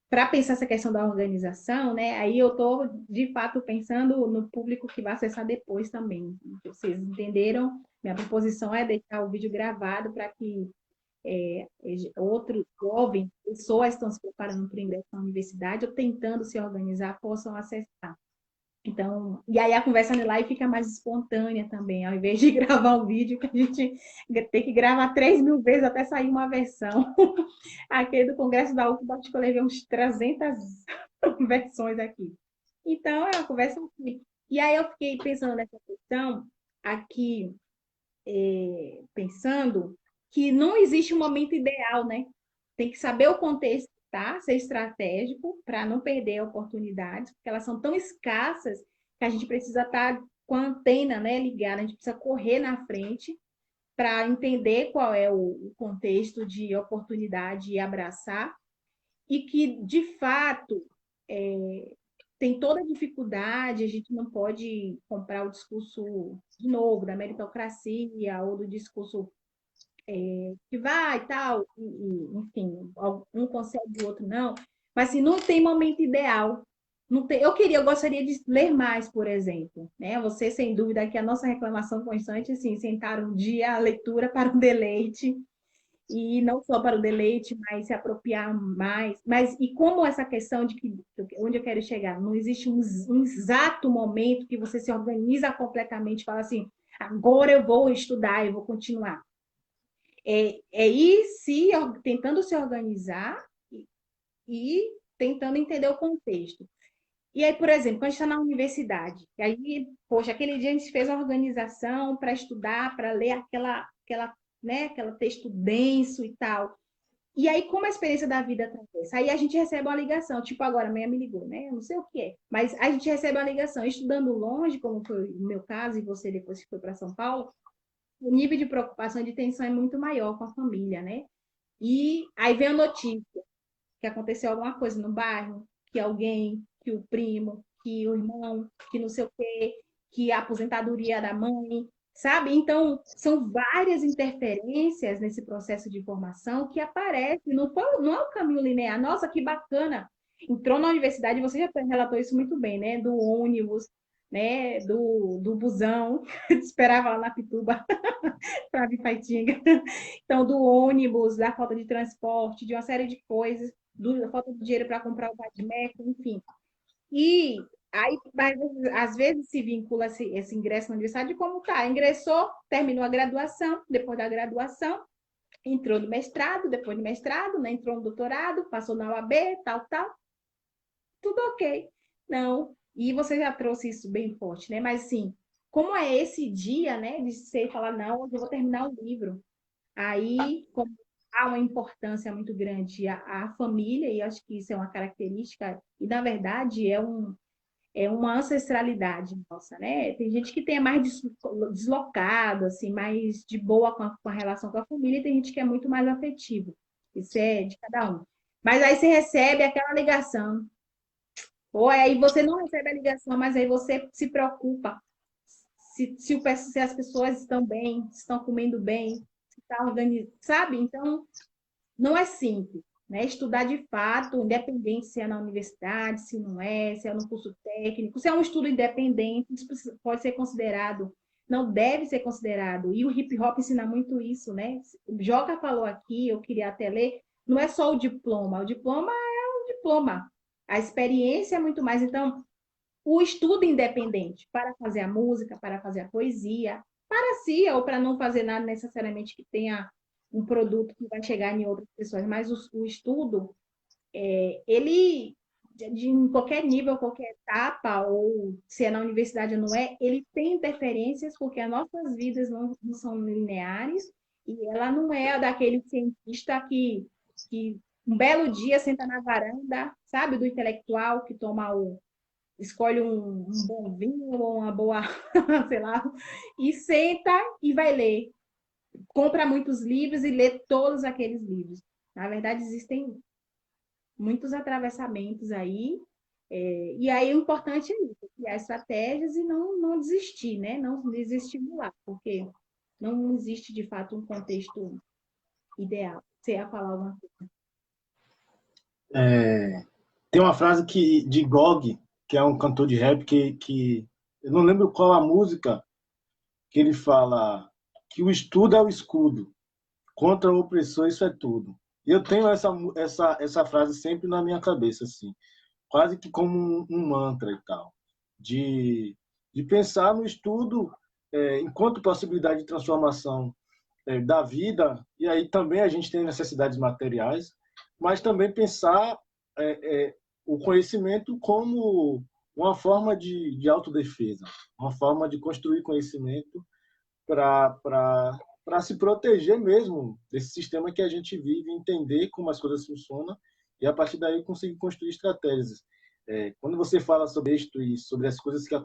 para pensar essa questão da organização, né? Aí eu estou, de fato, pensando no público que vai acessar depois também. Vocês entenderam? Minha proposição é deixar o vídeo gravado para que outros jovens, pessoas estão se preparando para o ingresso na universidade ou tentando se organizar, possam acessar. Então, e aí a conversa no live fica mais espontânea também, ao invés de gravar um vídeo que a gente tem que gravar 3.000 vezes até sair uma versão. Aquele do Congresso da UFBA, acho que eu levei uns 300 versões aqui. Então, é uma conversa assim. E aí eu fiquei pensando nessa questão aqui, pensando que não existe um momento ideal, né? Tem que saber o contexto, tá? Ser estratégico para não perder oportunidades, porque elas são tão escassas que a gente precisa estar com a antena, né, ligada, a gente precisa correr na frente para entender qual é o contexto de oportunidade e abraçar, e que, de fato, tem toda a dificuldade, a gente não pode comprar o discurso, de novo, da meritocracia ou do discurso que vai e tal, enfim, um consegue, o outro não. Mas assim, não tem momento ideal. Não tem, eu gostaria de ler mais, por exemplo. Né? Você, sem dúvida, que a nossa reclamação constante, assim, sentar um dia a leitura para o deleite, e não só para o deleite, mas se apropriar mais. Mas e como essa questão de que onde eu quero chegar? Não existe um exato momento que você se organiza completamente e fala assim, agora eu vou estudar, eu vou continuar. Ir tentando se organizar e tentando entender o contexto. E aí, por exemplo, quando a gente está na universidade, e aí, poxa, aquele dia a gente fez uma organização para estudar, para ler aquela texto denso e tal. E aí, como a experiência da vida atravessa? Aí a gente recebe uma ligação, tipo agora, amanhã me ligou, né? Eu não sei o que é, mas a gente recebe uma ligação, estudando longe, como foi o meu caso, e você depois que foi para São Paulo, o nível de preocupação e de tensão é muito maior com a família, né? E aí vem a notícia que aconteceu alguma coisa no bairro, que alguém, que o primo, que o irmão, que não sei o quê, que a aposentadoria da mãe, sabe? Então, são várias interferências nesse processo de formação que aparecem, não é um caminho linear. Nossa, que bacana! Entrou na universidade, você já relatou isso muito bem, né? Do ônibus, né? Do busão, esperava lá na Pituba para vir para Itinga. Então, do ônibus, da falta de transporte, de uma série de coisas, da falta de dinheiro para comprar o vadimécum, enfim. E aí, às vezes, se vincula esse ingresso na universidade como tá. Ingressou, terminou a graduação, depois da graduação, entrou no mestrado, depois do mestrado, né? Entrou no doutorado, passou na UAB, tal, tal. Tudo ok. Não. E você já trouxe isso bem forte, né? Mas, assim, como é esse dia, né, de você falar, não, hoje eu vou terminar o livro. Aí, como há uma importância muito grande à família, e acho que isso é uma característica, e na verdade é uma ancestralidade nossa, né? Tem gente que tem mais deslocado, assim, mais de boa com a relação com a família, e tem gente que é muito mais afetivo. Isso é de cada um. Mas aí você recebe aquela ligação, ou aí você não recebe a ligação, mas aí você se preocupa se as pessoas estão bem, se estão comendo bem, se está organizado, sabe? Então, não é simples, né? Estudar de fato, independente se é na universidade, se não é, se é no curso técnico, se é um estudo independente, isso pode ser considerado, não deve ser considerado. E o hip hop ensina muito isso, né? O Joca falou aqui, eu queria até ler, não é só o diploma é um diploma. A experiência é muito mais. Então, o estudo independente para fazer a música, para fazer a poesia, para si, ou para não fazer nada necessariamente que tenha um produto que vai chegar em outras pessoas, mas o estudo, ele, em qualquer nível, qualquer etapa, ou se é na universidade ou não é, ele tem interferências porque as nossas vidas não são lineares e ela não é daquele cientista que um belo dia senta na varanda, sabe, do intelectual que toma escolhe um bom vinho ou uma boa, sei lá, e senta e vai ler. Compra muitos livros e lê todos aqueles livros. Na verdade, existem muitos atravessamentos aí. E aí o importante é isso, criar estratégias e não desistir, né? Não desestimular, porque não existe de fato um contexto ideal. Você ia falar alguma coisa? Tem uma frase de Gog, que é um cantor de rap, que eu não lembro qual a música, que ele fala que o estudo é o escudo, contra o opressor isso é tudo. E eu tenho essa frase sempre na minha cabeça, assim, quase que como um mantra e tal, de, de pensar no estudo enquanto possibilidade de transformação da vida, e aí também a gente tem necessidades materiais, mas também pensar o conhecimento como uma forma de autodefesa, uma forma de construir conhecimento para se proteger mesmo desse sistema que a gente vive, entender como as coisas funcionam e, a partir daí, conseguir construir estratégias. Quando você fala sobre isto e sobre as coisas que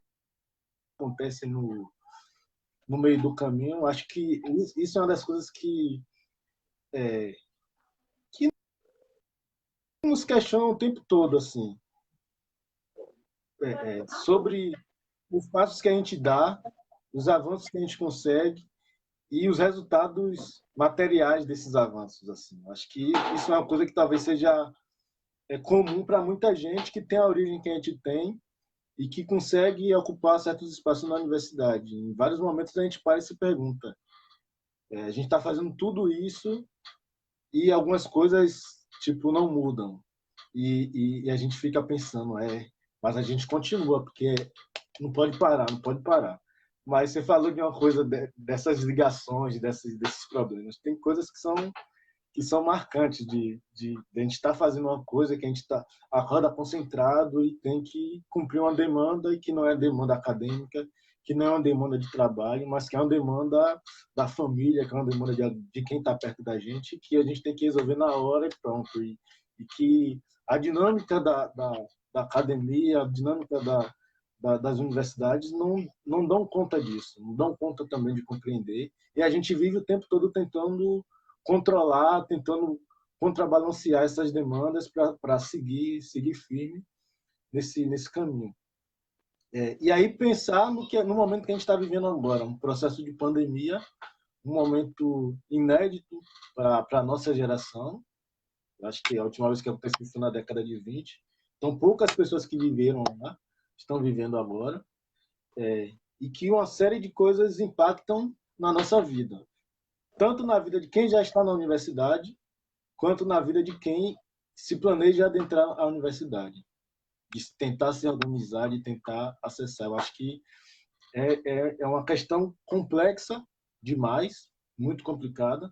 acontecem no meio do caminho, acho que isso é uma das coisas que nos questionam o tempo todo, assim, sobre os passos que a gente dá, os avanços que a gente consegue e os resultados materiais desses avanços. Assim. Acho que isso é uma coisa que talvez seja comum para muita gente que tem a origem que a gente tem e que consegue ocupar certos espaços na universidade. Em vários momentos a gente para e se pergunta: a gente está fazendo tudo isso e algumas coisas tipo não mudam. E a gente fica pensando, mas a gente continua, porque não pode parar, não pode parar. Mas você falou de uma coisa dessas ligações, desses problemas. Tem coisas que são marcantes de a gente estar fazendo uma coisa que a gente acorda concentrado e tem que cumprir uma demanda e que não é demanda acadêmica, que não é uma demanda de trabalho, mas que é uma demanda da família, que é uma demanda de quem está perto da gente, que a gente tem que resolver na hora e pronto. E que a dinâmica da academia, a dinâmica das universidades não dão conta disso, não dão conta também de compreender. E a gente vive o tempo todo tentando controlar, tentando contrabalancear essas demandas para seguir firme nesse caminho. E aí pensar no momento que a gente está vivendo agora, um processo de pandemia, um momento inédito para a nossa geração. Acho que a última vez que aconteceu foi na década de 20. Então, poucas pessoas que viveram lá estão vivendo agora. E que uma série de coisas impactam na nossa vida. Tanto na vida de quem já está na universidade, quanto na vida de quem se planeja adentrar a universidade. De tentar se organizar, de tentar acessar. Eu acho que é uma questão complexa demais, muito complicada,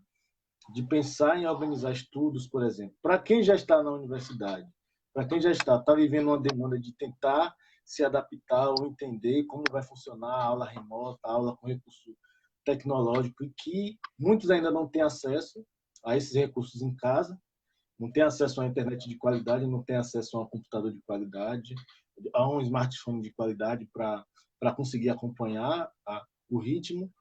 de pensar em organizar estudos, por exemplo. Para quem já está na universidade, para quem já está vivendo uma demanda de tentar se adaptar ou entender como vai funcionar a aula remota, a aula com recurso tecnológico, e que muitos ainda não têm acesso a esses recursos em casa, não têm acesso à internet de qualidade, não têm acesso a um computador de qualidade, a um smartphone de qualidade para conseguir acompanhar o ritmo.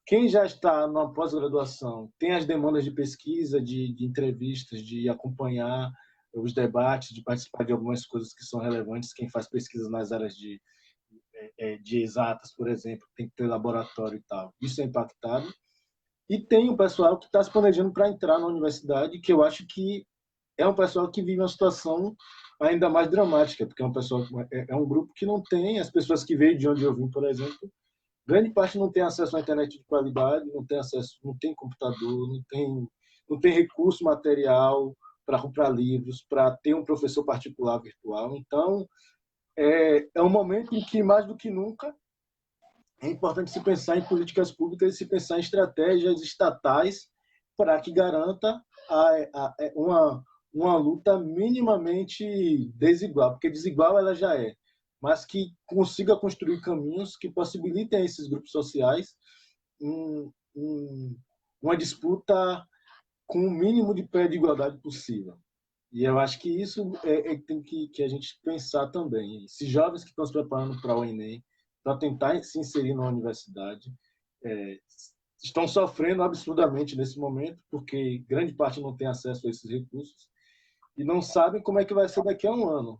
Quem já está na pós-graduação tem as demandas de pesquisa, de entrevistas, de acompanhar os debates, de participar de algumas coisas que são relevantes. Quem faz pesquisa nas áreas de exatas, por exemplo, tem que ter laboratório e tal. Isso é impactado. E tem o pessoal que está se planejando para entrar na universidade, que eu acho que é um pessoal que vive uma situação ainda mais dramática, porque é um grupo que não tem, as pessoas que veio de onde eu vim, por exemplo, grande parte não tem acesso à internet de qualidade, não tem acesso, não tem computador, não tem recurso material para comprar livros, para ter um professor particular virtual. Então, é um momento em que, mais do que nunca, é importante se pensar em políticas públicas e se pensar em estratégias estatais para que garanta uma luta minimamente desigual, porque desigual ela já é, mas que consiga construir caminhos que possibilitem a esses grupos sociais uma disputa com o mínimo de pé de igualdade possível. E eu acho que isso tem que a gente pensar também. Esses jovens que estão se preparando para o Enem, para tentar se inserir na universidade, estão sofrendo absurdamente nesse momento, porque grande parte não tem acesso a esses recursos e não sabem como é que vai ser daqui a um ano.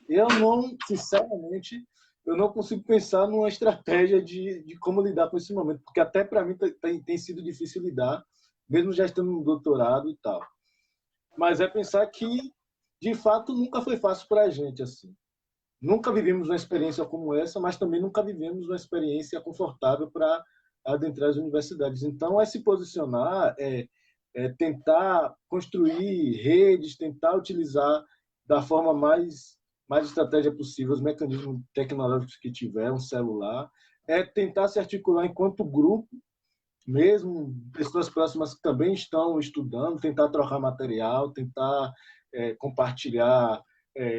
Eu não, sinceramente, eu não consigo pensar numa estratégia de como lidar com esse momento, porque até para mim tem sido difícil lidar, mesmo já estando no doutorado e tal. Mas é pensar que, de fato, nunca foi fácil para a gente, assim. Nunca vivemos uma experiência como essa, mas também nunca vivemos uma experiência confortável para adentrar as universidades. Então, é se posicionar, tentar construir redes, tentar utilizar da forma mais estratégia possível os mecanismos tecnológicos que tiver, um celular, tentar se articular enquanto grupo, mesmo pessoas próximas que também estão estudando, tentar trocar material, tentar compartilhar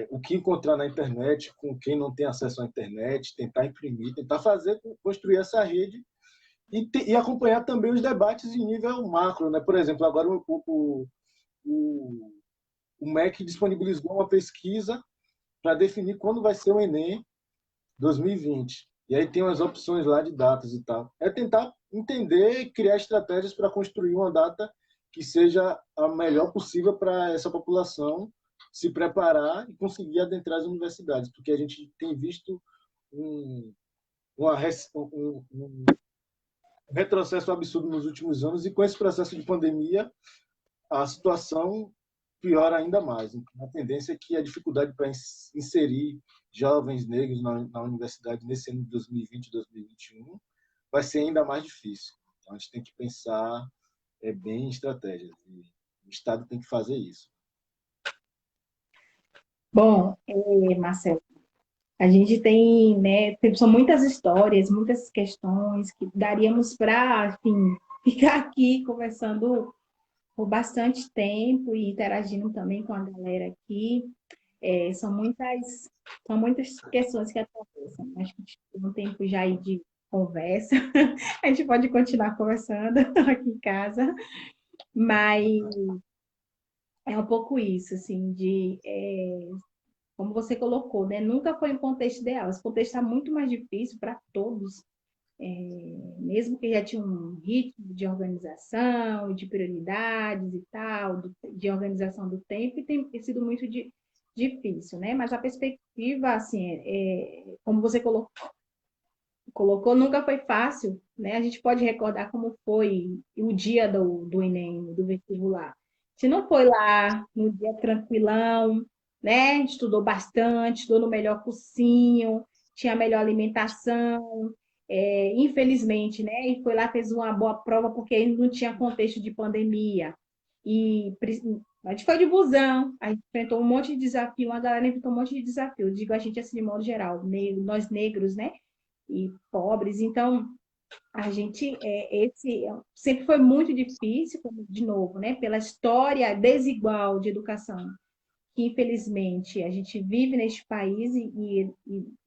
o que encontrar na internet com quem não tem acesso à internet, tentar imprimir, tentar construir essa rede e acompanhar também os debates em nível macro, né? Por exemplo, agora o MEC disponibilizou uma pesquisa para definir quando vai ser o Enem 2020. E aí tem umas opções lá de datas e tal. É tentar entender e criar estratégias para construir uma data que seja a melhor possível para essa população se preparar e conseguir adentrar as universidades, porque a gente tem visto um retrocesso absurdo nos últimos anos, e com esse processo de pandemia, a situação piora ainda mais. Então, a tendência é que a dificuldade para inserir jovens negros na universidade nesse ano de 2020 e 2021 vai ser ainda mais difícil. Então, a gente tem que pensar bem em estratégias. E o Estado tem que fazer isso. Bom, Marcelo, a gente tem, né, são muitas histórias, muitas questões que daríamos para, enfim, ficar aqui conversando por bastante tempo e interagindo também com a galera aqui. São muitas questões que atravessam. Acho que a gente tem um tempo já aí de conversa. A gente pode continuar conversando aqui em casa, mas é um pouco isso, assim, de como você colocou, né? Nunca foi um contexto ideal. Esse contexto está muito mais difícil para todos, mesmo que já tinha um ritmo de organização, de prioridades e tal, de organização do tempo, e tem sido muito difícil, né? Mas a perspectiva, assim, como você colocou, nunca foi fácil, né? A gente pode recordar como foi o dia do Enem, do vestibular. Se não foi lá no dia tranquilão, né? Estudou bastante, estudou no melhor cursinho, tinha a melhor alimentação, infelizmente, né? E foi lá, fez uma boa prova, porque ainda não tinha contexto de pandemia. E a gente foi de busão, a gente enfrentou um monte de desafio, uma galera enfrentou um monte de desafio. Eu digo a gente assim, de modo geral, nós negros, né? E pobres. Então, a gente, sempre foi muito difícil, de novo, né? Pela história desigual de educação que, infelizmente, a gente vive neste país e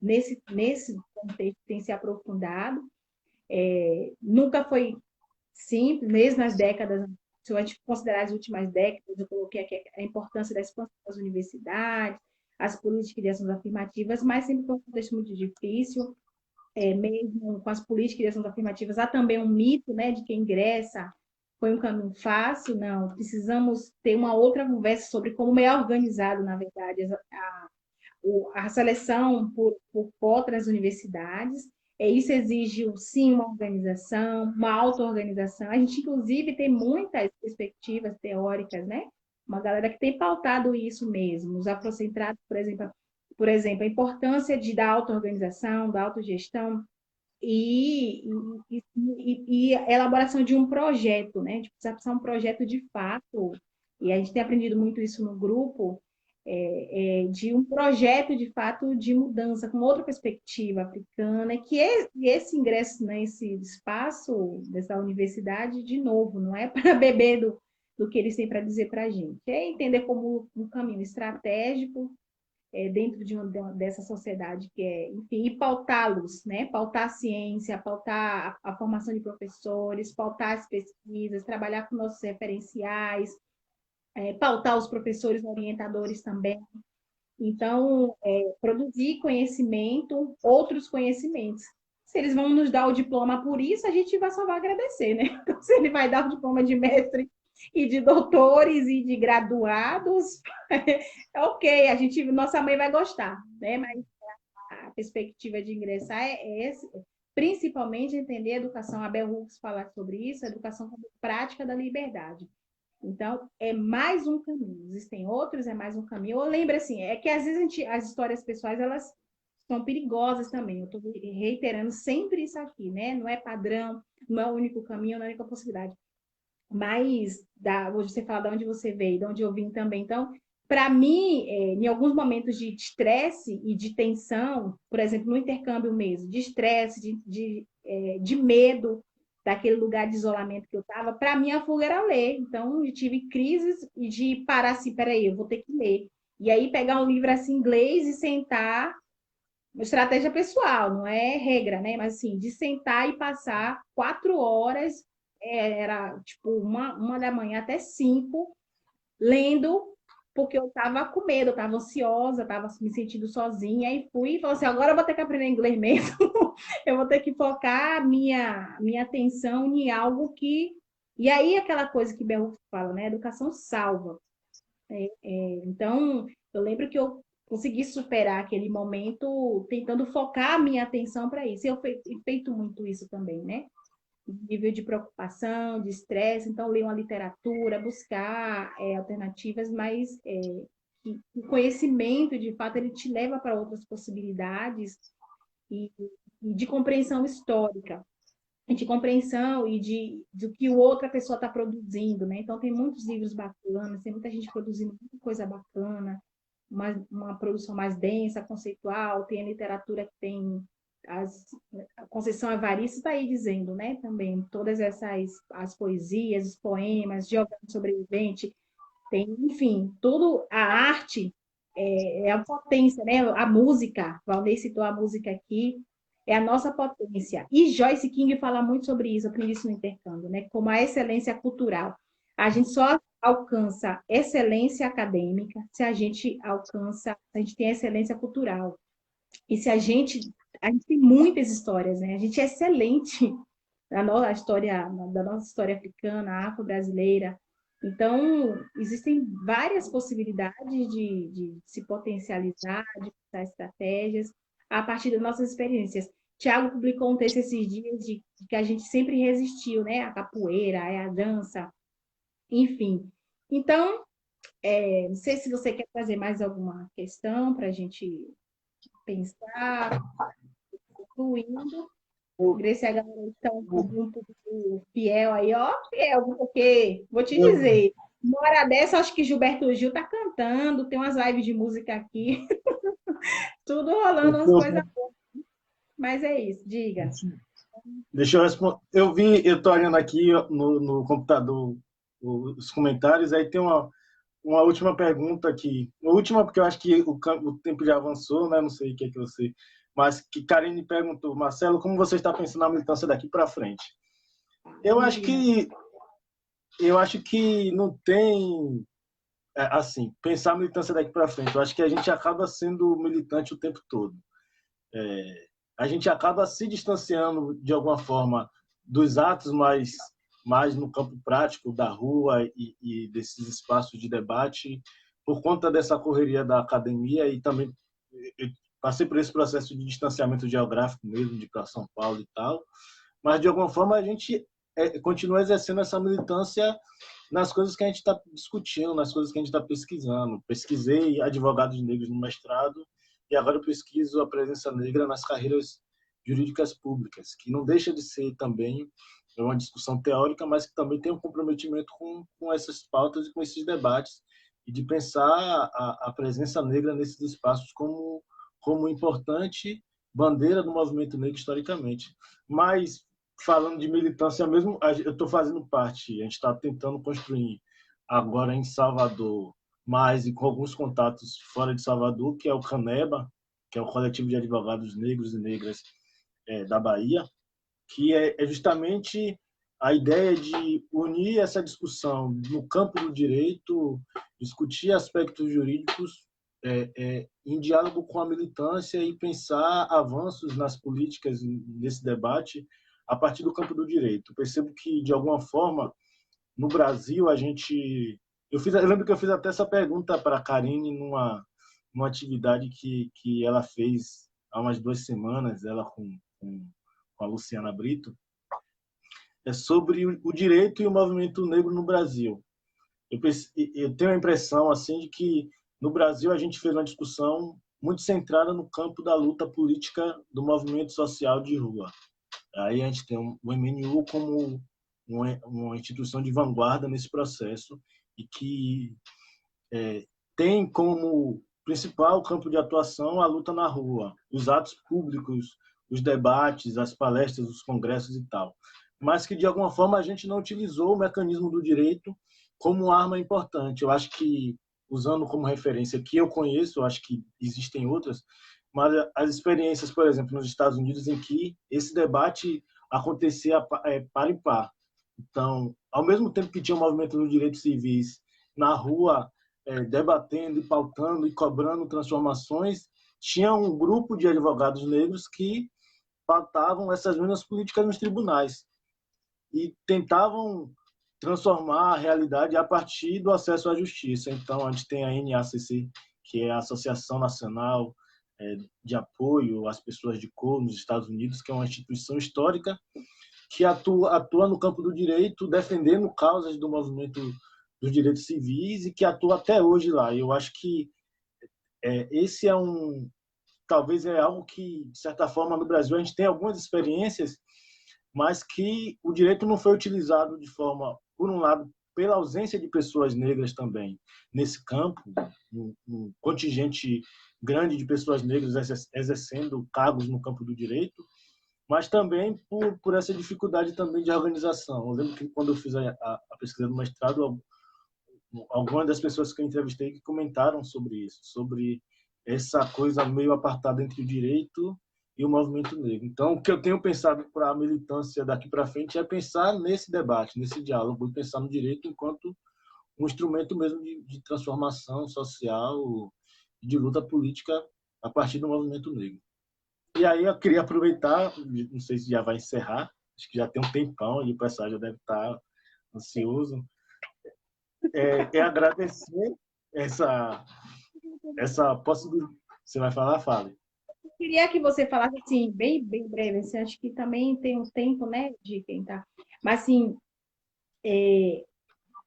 nesse contexto tem se aprofundado. Nunca foi simples, mesmo nas décadas, se a gente considerar as últimas décadas, eu coloquei aqui a importância da expansão das universidades, as políticas de ações afirmativas, mas sempre foi um contexto muito difícil, mesmo com as políticas de ações afirmativas, há também um mito, né, de que ingressa foi um caminho fácil, não. Precisamos ter uma outra conversa sobre como é organizado, na verdade, a seleção por cotas nas universidades. Isso exige, sim, uma organização, uma auto-organização. A gente, inclusive, tem muitas perspectivas teóricas, né? Uma galera que tem pautado isso mesmo. Os afrocentrados, por exemplo, a importância da auto-organização, da autogestão e, e a elaboração de um projeto, né? A gente precisa passar um projeto de fato, e a gente tem aprendido muito isso no grupo, de um projeto de fato de mudança, com outra perspectiva africana, e esse ingresso nesse espaço dessa universidade, de novo, não é para beber do que eles têm para dizer para a gente, é entender como um caminho estratégico dentro dessa sociedade que enfim, e pautá-los, né? Pautar a ciência, pautar a formação de professores, pautar as pesquisas, trabalhar com nossos referenciais, pautar os professores orientadores também. Então, produzir conhecimento, outros conhecimentos. Se eles vão nos dar o diploma por isso, a gente vai só vai agradecer, né? Então, se ele vai dar o diploma de mestre e de doutores e de graduados, ok, nossa mãe vai gostar, né? Mas a perspectiva de ingressar principalmente entender a educação, a Bell Hooks falar sobre isso, a educação como prática da liberdade. Então, é mais um caminho. Existem outros, é mais um caminho. Eu lembro assim, é que às vezes as histórias pessoais, elas são perigosas também. Eu estou reiterando sempre isso aqui, né? Não é padrão, não é o único caminho, não é a única possibilidade. Mas, hoje você fala de onde você veio, de onde eu vim também. Então, para mim, em alguns momentos de estresse e de tensão, por exemplo, no intercâmbio mesmo, de estresse, de medo, daquele lugar de isolamento que eu estava, para mim a fuga era ler. Então, eu tive crises e de parar assim, peraí, eu vou ter que ler. E aí pegar um livro assim em inglês e sentar, uma estratégia pessoal, não é regra, né? Mas assim, de sentar e passar 4 horas, era tipo uma da manhã até 5, lendo, porque eu estava com medo, eu estava ansiosa, estava me sentindo sozinha, e fui e falei assim, agora eu vou ter que aprender inglês mesmo, eu vou ter que focar minha atenção em algo que... E aí, aquela coisa que Bell fala, né? Educação salva. Então, eu lembro que eu consegui superar aquele momento tentando focar a minha atenção para isso. E eu feito muito isso também, né? Nível de preocupação, de estresse, então ler uma literatura, buscar alternativas, mas o conhecimento, de fato, ele te leva para outras possibilidades e de compreensão histórica, de compreensão do que outra pessoa está produzindo, né? Então tem muitos livros bacanas, tem muita gente produzindo muita coisa bacana, uma produção mais densa, conceitual, tem a literatura que tem a Conceição Evaristo está aí dizendo, né, também, todas as poesias, os poemas, Giovanni Sobrevivente, tem, enfim, tudo, a arte é a potência, né, a música, Valnei citou a música aqui, é a nossa potência. E Joyce King fala muito sobre isso, eu aprendi isso no intercâmbio, né, como a excelência cultural. A gente só alcança excelência acadêmica, se a gente tem excelência cultural. E se a gente tem muitas histórias, né? A gente é excelente da nossa história africana, afro-brasileira. Então, existem várias possibilidades de se potencializar, de pensar estratégias a partir das nossas experiências. Tiago publicou um texto esses dias de que a gente sempre resistiu, né? A capoeira, a dança, enfim. Então, não sei se você quer trazer mais alguma questão para a gente pensar, concluindo. Ver se a galera está um público fiel aí, ó, fiel, porque vou te Eu, dizer, uma hora dessa, acho que Gilberto Gil tá cantando, tem umas lives de música aqui, tudo rolando umas coisas, eu, mas é isso, diga. deixa eu responder. Eu tô olhando aqui no computador os comentários, aí tem uma última pergunta aqui. Uma última, porque eu acho que o tempo já avançou, né? Não sei o que é que você. Mas que Karine perguntou, Marcelo, como você está pensando na militância daqui para frente? Eu acho Diga. que eu acho que não tem assim, pensar a militância daqui para frente. Eu acho que a gente acaba sendo militante o tempo todo. A gente acaba se distanciando de alguma forma dos atos mais no campo prático da rua e desses espaços de debate por conta dessa correria da academia e também eu passei por esse processo de distanciamento geográfico mesmo, de ir para São Paulo e tal, mas de alguma forma a gente continua exercendo essa militância nas coisas que a gente está discutindo, nas coisas que a gente está pesquisando. Pesquisei advogados negros no mestrado e agora eu pesquiso a presença negra nas carreiras jurídicas públicas, que não deixa de ser também uma discussão teórica, mas que também tem um comprometimento com essas pautas e com esses debates, e de pensar a presença negra nesses espaços como importante bandeira do movimento negro historicamente. Mas, falando de militância mesmo, eu estou fazendo parte, a gente está tentando construir agora em Salvador, mais e com alguns contatos fora de Salvador, que é o CANEBA, que é o Coletivo de Advogados Negros e Negras da Bahia, que é justamente a ideia de unir essa discussão no campo do direito, discutir aspectos jurídicos em diálogo com a militância e pensar avanços nas políticas nesse debate a partir do campo do direito. Eu percebo que, de alguma forma, no Brasil, a gente... Eu lembro que eu fiz até essa pergunta para a Karine numa atividade que ela fez há umas 2 semanas, ela com a Luciana Brito, sobre o direito e o movimento negro no Brasil. Eu tenho a impressão assim de que no Brasil a gente fez uma discussão muito centrada no campo da luta política do movimento social de rua. Aí a gente tem o MNU como uma instituição de vanguarda nesse processo e que tem como principal campo de atuação a luta na rua, os atos públicos, os debates, as palestras, os congressos e tal. Mas que, de alguma forma, a gente não utilizou o mecanismo do direito como arma importante. Eu acho que, usando como referência que eu conheço, eu acho que existem outras, mas as experiências, por exemplo, nos Estados Unidos, em que esse debate acontecia par e par. Então, ao mesmo tempo que tinha o movimento dos direitos civis na rua, debatendo e pautando e cobrando transformações, tinha um grupo de advogados negros que pautavam essas mesmas políticas nos tribunais e tentavam transformar a realidade a partir do acesso à justiça. Então, a gente tem a NACC, que é a Associação Nacional de Apoio às Pessoas de Cor nos Estados Unidos, que é uma instituição histórica que atua no campo do direito, defendendo causas do movimento dos direitos civis e que atua até hoje lá. Eu acho que esse talvez é algo que, de certa forma, no Brasil a gente tem algumas experiências, mas que o direito não foi utilizado de forma, por um lado, pela ausência de pessoas negras também nesse campo, um contingente grande de pessoas negras exercendo cargos no campo do direito, mas também por essa dificuldade também de organização. Eu lembro que quando eu fiz a pesquisa do mestrado, algumas das pessoas que eu entrevistei que comentaram sobre isso, sobre essa coisa meio apartada entre o direito e o movimento negro. Então, o que eu tenho pensado para a militância daqui para frente é pensar nesse debate, nesse diálogo, e pensar no direito enquanto um instrumento mesmo de transformação social, de luta política a partir do movimento negro. E aí eu queria aproveitar, não sei se já vai encerrar, acho que já tem um tempão e o pessoal já deve estar ansioso, agradecer essa possibilidade. Você vai falar, fale. Eu queria que você falasse assim, bem breve, assim, acho que também tem um tempo, né, de quem tá. Mas assim,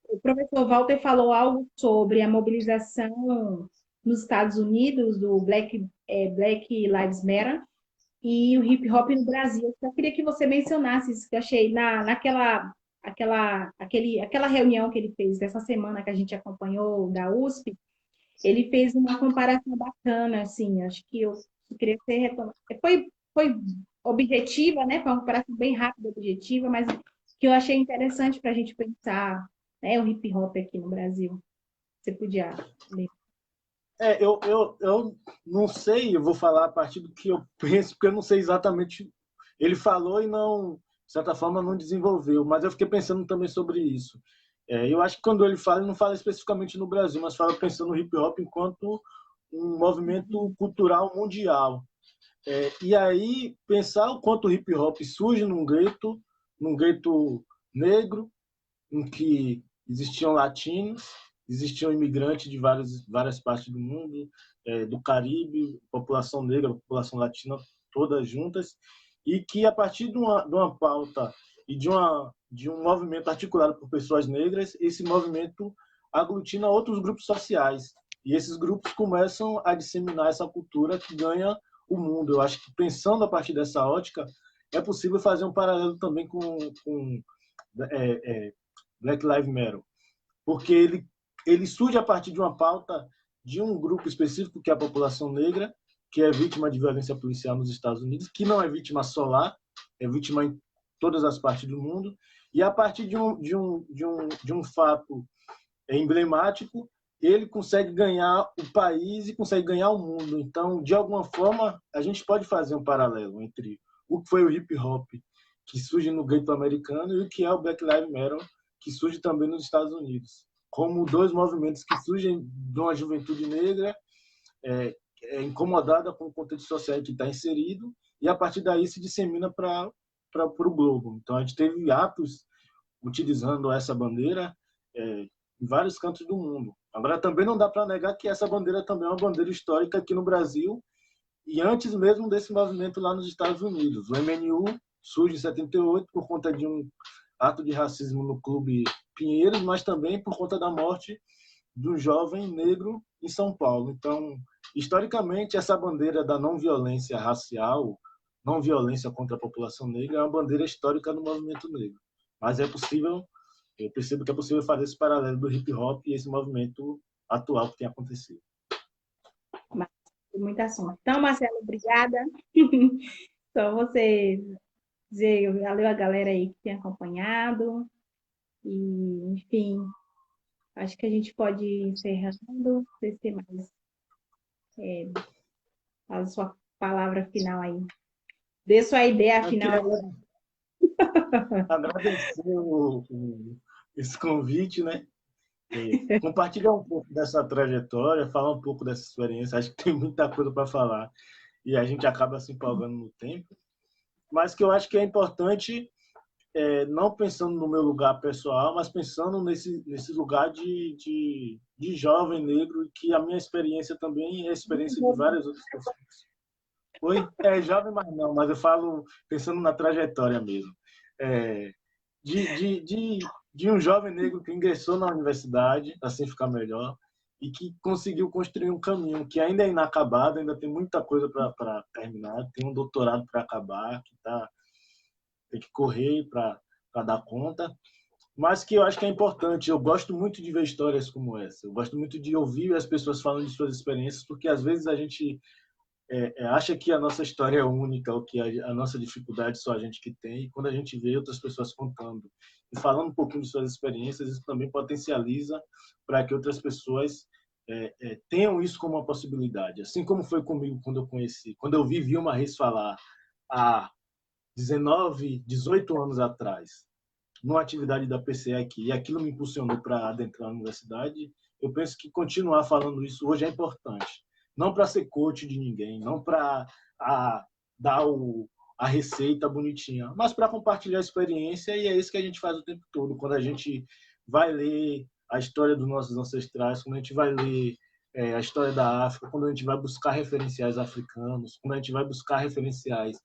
o professor Walter falou algo sobre a mobilização nos Estados Unidos do Black Lives Matter e o hip hop no Brasil. Eu só queria que você mencionasse isso, que eu achei aquela reunião que ele fez dessa semana que a gente acompanhou da USP, ele fez uma comparação bacana, assim, acho que eu queria ser retomada. Foi objetiva, né? Foi uma comparação bem rápida, objetiva, mas que eu achei interessante para a gente pensar, né, o hip hop aqui no Brasil. Você podia ler. Eu não sei, eu vou falar a partir do que eu penso, porque eu não sei exatamente. Ele falou e não, de certa forma, não desenvolveu, mas eu fiquei pensando também sobre isso. Eu acho que quando ele fala, ele não fala especificamente no Brasil, mas fala pensando no hip hop enquanto um movimento cultural mundial. E aí, pensar o quanto o hip hop surge num gueto negro, em que existiam latinos, existiam imigrantes de várias partes do mundo, do Caribe, população negra, população latina, todas juntas, e que a partir de uma pauta e de um movimento articulado por pessoas negras, esse movimento aglutina outros grupos sociais. E esses grupos começam a disseminar essa cultura que ganha o mundo. Eu acho que, pensando a partir dessa ótica, é possível fazer um paralelo também com Black Lives Matter, porque ele surge a partir de uma pauta de um grupo específico, que é a população negra, que é vítima de violência policial nos Estados Unidos, que não é vítima só lá, é vítima em todas as partes do mundo, e a partir de um fato emblemático, ele consegue ganhar o país e consegue ganhar o mundo. Então, de alguma forma, a gente pode fazer um paralelo entre o que foi o hip hop, que surge no gueto americano, e o que é o Black Lives Matter, que surge também nos Estados Unidos, como dois movimentos que surgem de uma juventude negra incomodada com o contexto social que está inserido, e a partir daí se dissemina para o globo. Então, a gente teve atos utilizando essa bandeira em vários cantos do mundo. Agora, também não dá para negar que essa bandeira também é uma bandeira histórica aqui no Brasil, e antes mesmo desse movimento lá nos Estados Unidos. O MNU surge em 78 por conta de um ato de racismo no Clube Pinheiros, mas também por conta da morte de um jovem negro em São Paulo. Então, historicamente, essa bandeira da não violência racial, não violência contra a população negra, é uma bandeira histórica do movimento negro. Mas eu percebo que é possível fazer esse paralelo do hip hop e esse movimento atual que tem acontecido. Muito assunto. Então, Marcelo, obrigada. Só você dizer, valeu a galera aí que tem acompanhado. E, enfim, acho que a gente pode ir encerrando. Se tem mais a sua palavra final aí. Dê sua ideia final. Agradecer esse convite, né? Compartilhar um pouco dessa trajetória, falar um pouco dessa experiência. Acho que tem muita coisa para falar e a gente acaba se empolgando no tempo. Mas que eu acho que é importante, não pensando no meu lugar pessoal, mas pensando nesse lugar de jovem negro, e que a minha experiência também é a experiência de várias outras pessoas. Oi? Jovem, mas não, mas eu falo pensando na trajetória mesmo. De um jovem negro que ingressou na universidade, assim ficar melhor, e que conseguiu construir um caminho que ainda é inacabado, ainda tem muita coisa para terminar, tem um doutorado para acabar, tem que correr para dar conta, mas que eu acho que é importante. Eu gosto muito de ver histórias como essa, eu gosto muito de ouvir as pessoas falando de suas experiências, porque às vezes a gente acha que a nossa história é única, ou que a nossa dificuldade só a gente que tem, e quando a gente vê outras pessoas contando e falando um pouquinho de suas experiências, isso também potencializa para que outras pessoas tenham isso como uma possibilidade. Assim como foi comigo quando eu vi Vilma Reis falar há 19, 18 anos atrás, numa atividade da PCE aqui, e aquilo me impulsionou para adentrar a universidade, eu penso que continuar falando isso hoje é importante. Não para ser coach de ninguém, não para dar a receita bonitinha, mas para compartilhar a experiência, e é isso que a gente faz o tempo todo. Quando a gente vai ler a história dos nossos ancestrais, quando a gente vai ler a história da África, quando a gente vai buscar referenciais africanos, quando a gente vai buscar referenciais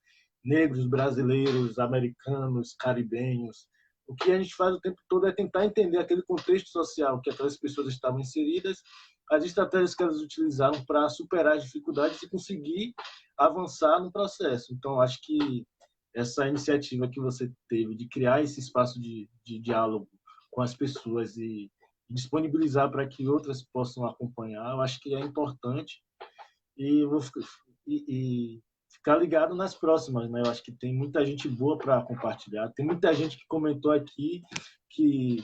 negros, brasileiros, americanos, caribenhos, o que a gente faz o tempo todo é tentar entender aquele contexto social que aquelas pessoas estavam inseridas, as estratégias que elas utilizaram para superar as dificuldades e conseguir avançar no processo. Então, acho que essa iniciativa que você teve de criar esse espaço de diálogo com as pessoas e disponibilizar para que outras possam acompanhar, eu acho que é importante e vou ficar ligado nas próximas, né? Eu acho que tem muita gente boa para compartilhar, tem muita gente que comentou aqui que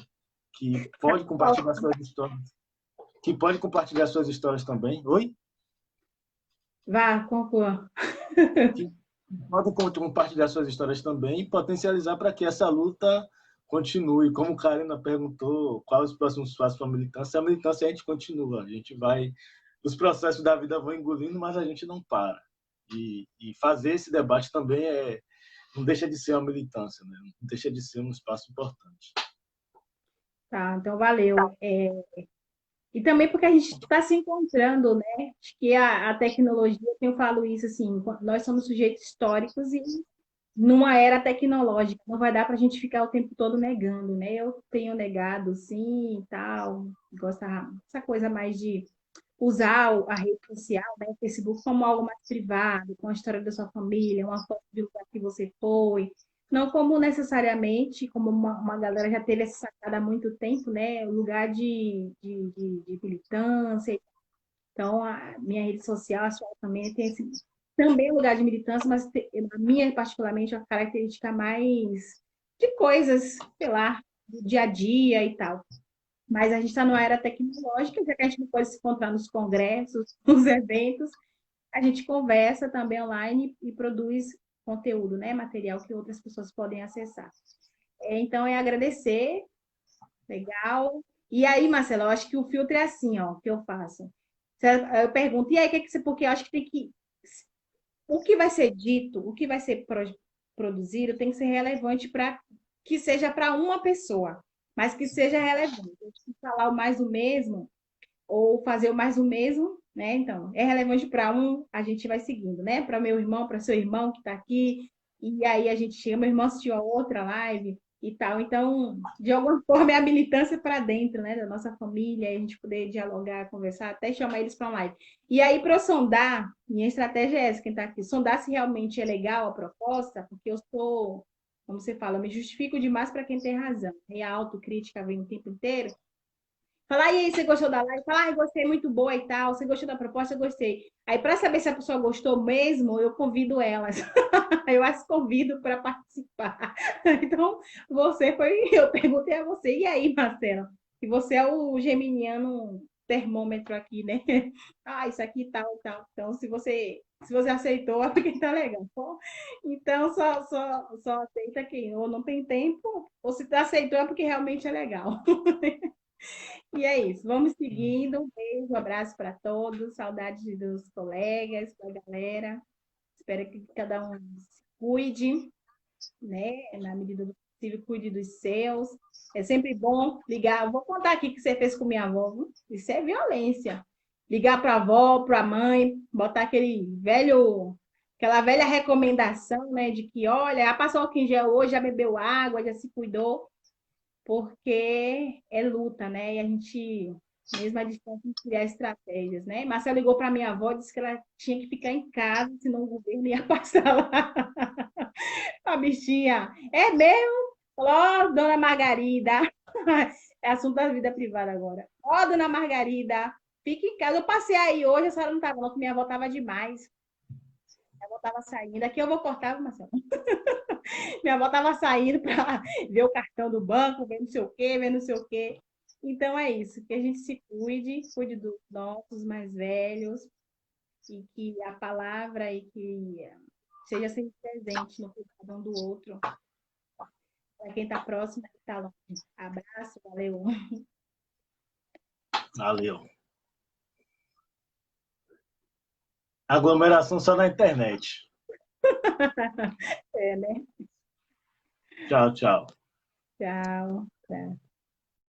pode compartilhar suas histórias, também. Oi? Vá, conclua. Que podem compartilhar suas histórias também e potencializar para que essa luta continue. Como Karina perguntou, quais os próximos passos para a militância? A militância a gente continua, a gente vai, os processos da vida vão engolindo, mas a gente não para. E fazer esse debate também não deixa de ser uma militância, né? Não deixa de ser um espaço importante. Tá, então valeu. E também porque a gente está se encontrando, né? Acho que a tecnologia, eu falo isso assim, nós somos sujeitos históricos e numa era tecnológica, não vai dar para a gente ficar o tempo todo negando, né? Eu tenho negado, sim, e tal, gosto dessa coisa mais de usar a rede social, né, o Facebook, como algo mais privado, com a história da sua família, uma foto de lugar que você foi, não como necessariamente, como uma galera já teve essa sacada há muito tempo, né, o lugar de militância. Então, a minha rede social, a sua também, tem esse também lugar de militância, mas a minha, particularmente, é uma característica mais de coisas, sei lá, do dia a dia e tal. Mas a gente está numa era tecnológica, já que a gente não pode se encontrar nos congressos, nos eventos, a gente conversa também online e produz conteúdo, né? Material que outras pessoas podem acessar. Então, é agradecer, legal. E aí, Marcelo, eu acho que o filtro é assim, ó, que eu faço. Eu pergunto, e aí, que você, porque eu acho que tem que. O que vai ser dito, o que vai ser produzido, tem que ser relevante para que seja para uma pessoa, mas que seja relevante. Se falar o mais do mesmo, ou fazer o mais do mesmo, né? Então, é relevante para um, a gente vai seguindo, né? Para meu irmão, para seu irmão que está aqui, e aí a gente chega, meu irmão assistiu a outra live e tal. Então, de alguma forma, é a militância para dentro, né? Da nossa família, a gente poder dialogar, conversar, até chamar eles para uma live. E aí, para eu sondar, minha estratégia é essa, quem está aqui, sondar se realmente é legal a proposta, porque eu sou, como você fala, eu me justifico demais para quem tem razão. E a autocrítica vem o tempo inteiro. Falar, e aí, você gostou da live? Falar, gostei, muito boa e tal. Você gostou da proposta? Eu gostei. Aí, para saber se a pessoa gostou mesmo, eu convido elas. Eu as convido para participar. Então, você foi. Eu perguntei a você, e aí, Marcela? E você é o geminiano termômetro aqui, né? Ah, isso aqui tal, tal. Então, se você aceitou, é porque tá legal. Então, só aceita quem ou não tem tempo, ou se aceitou é porque realmente é legal. E é isso, vamos seguindo. Um beijo, um abraço para todos, saudades dos colegas, da galera. Espero que cada um se cuide, né? Na medida do possível, cuide dos seus. É sempre bom ligar. Vou contar aqui o que você fez com minha avó. Viu? Isso é violência. Ligar para a avó, para a mãe, botar aquela velha recomendação, né? De que, olha, já passou o 15 hoje, já bebeu água, já se cuidou porque é luta, né? E a gente, mesmo à distância, tem que criar estratégias, né? Marcela ligou para minha avó, disse que ela tinha que ficar em casa, senão o governo ia passar lá. A bichinha, é mesmo? Falou, oh, dona Margarida, é assunto da vida privada agora. Ó, oh, dona Margarida, fique em casa. Eu passei aí hoje, a senhora não estava, não, que minha avó estava demais. Minha avó estava saindo. Aqui eu vou cortar, Marcelo. Minha avó estava saindo para ver o cartão do banco, ver não sei o quê, ver não sei o quê. Então é isso, que a gente se cuide dos nossos mais velhos, e que a palavra e que seja sempre presente no cuidado um do outro. Para quem está próximo, está longe. Abraço, valeu. Valeu. Aglomeração só na internet. É, né? Tchau, tchau. Tchau. Tchau.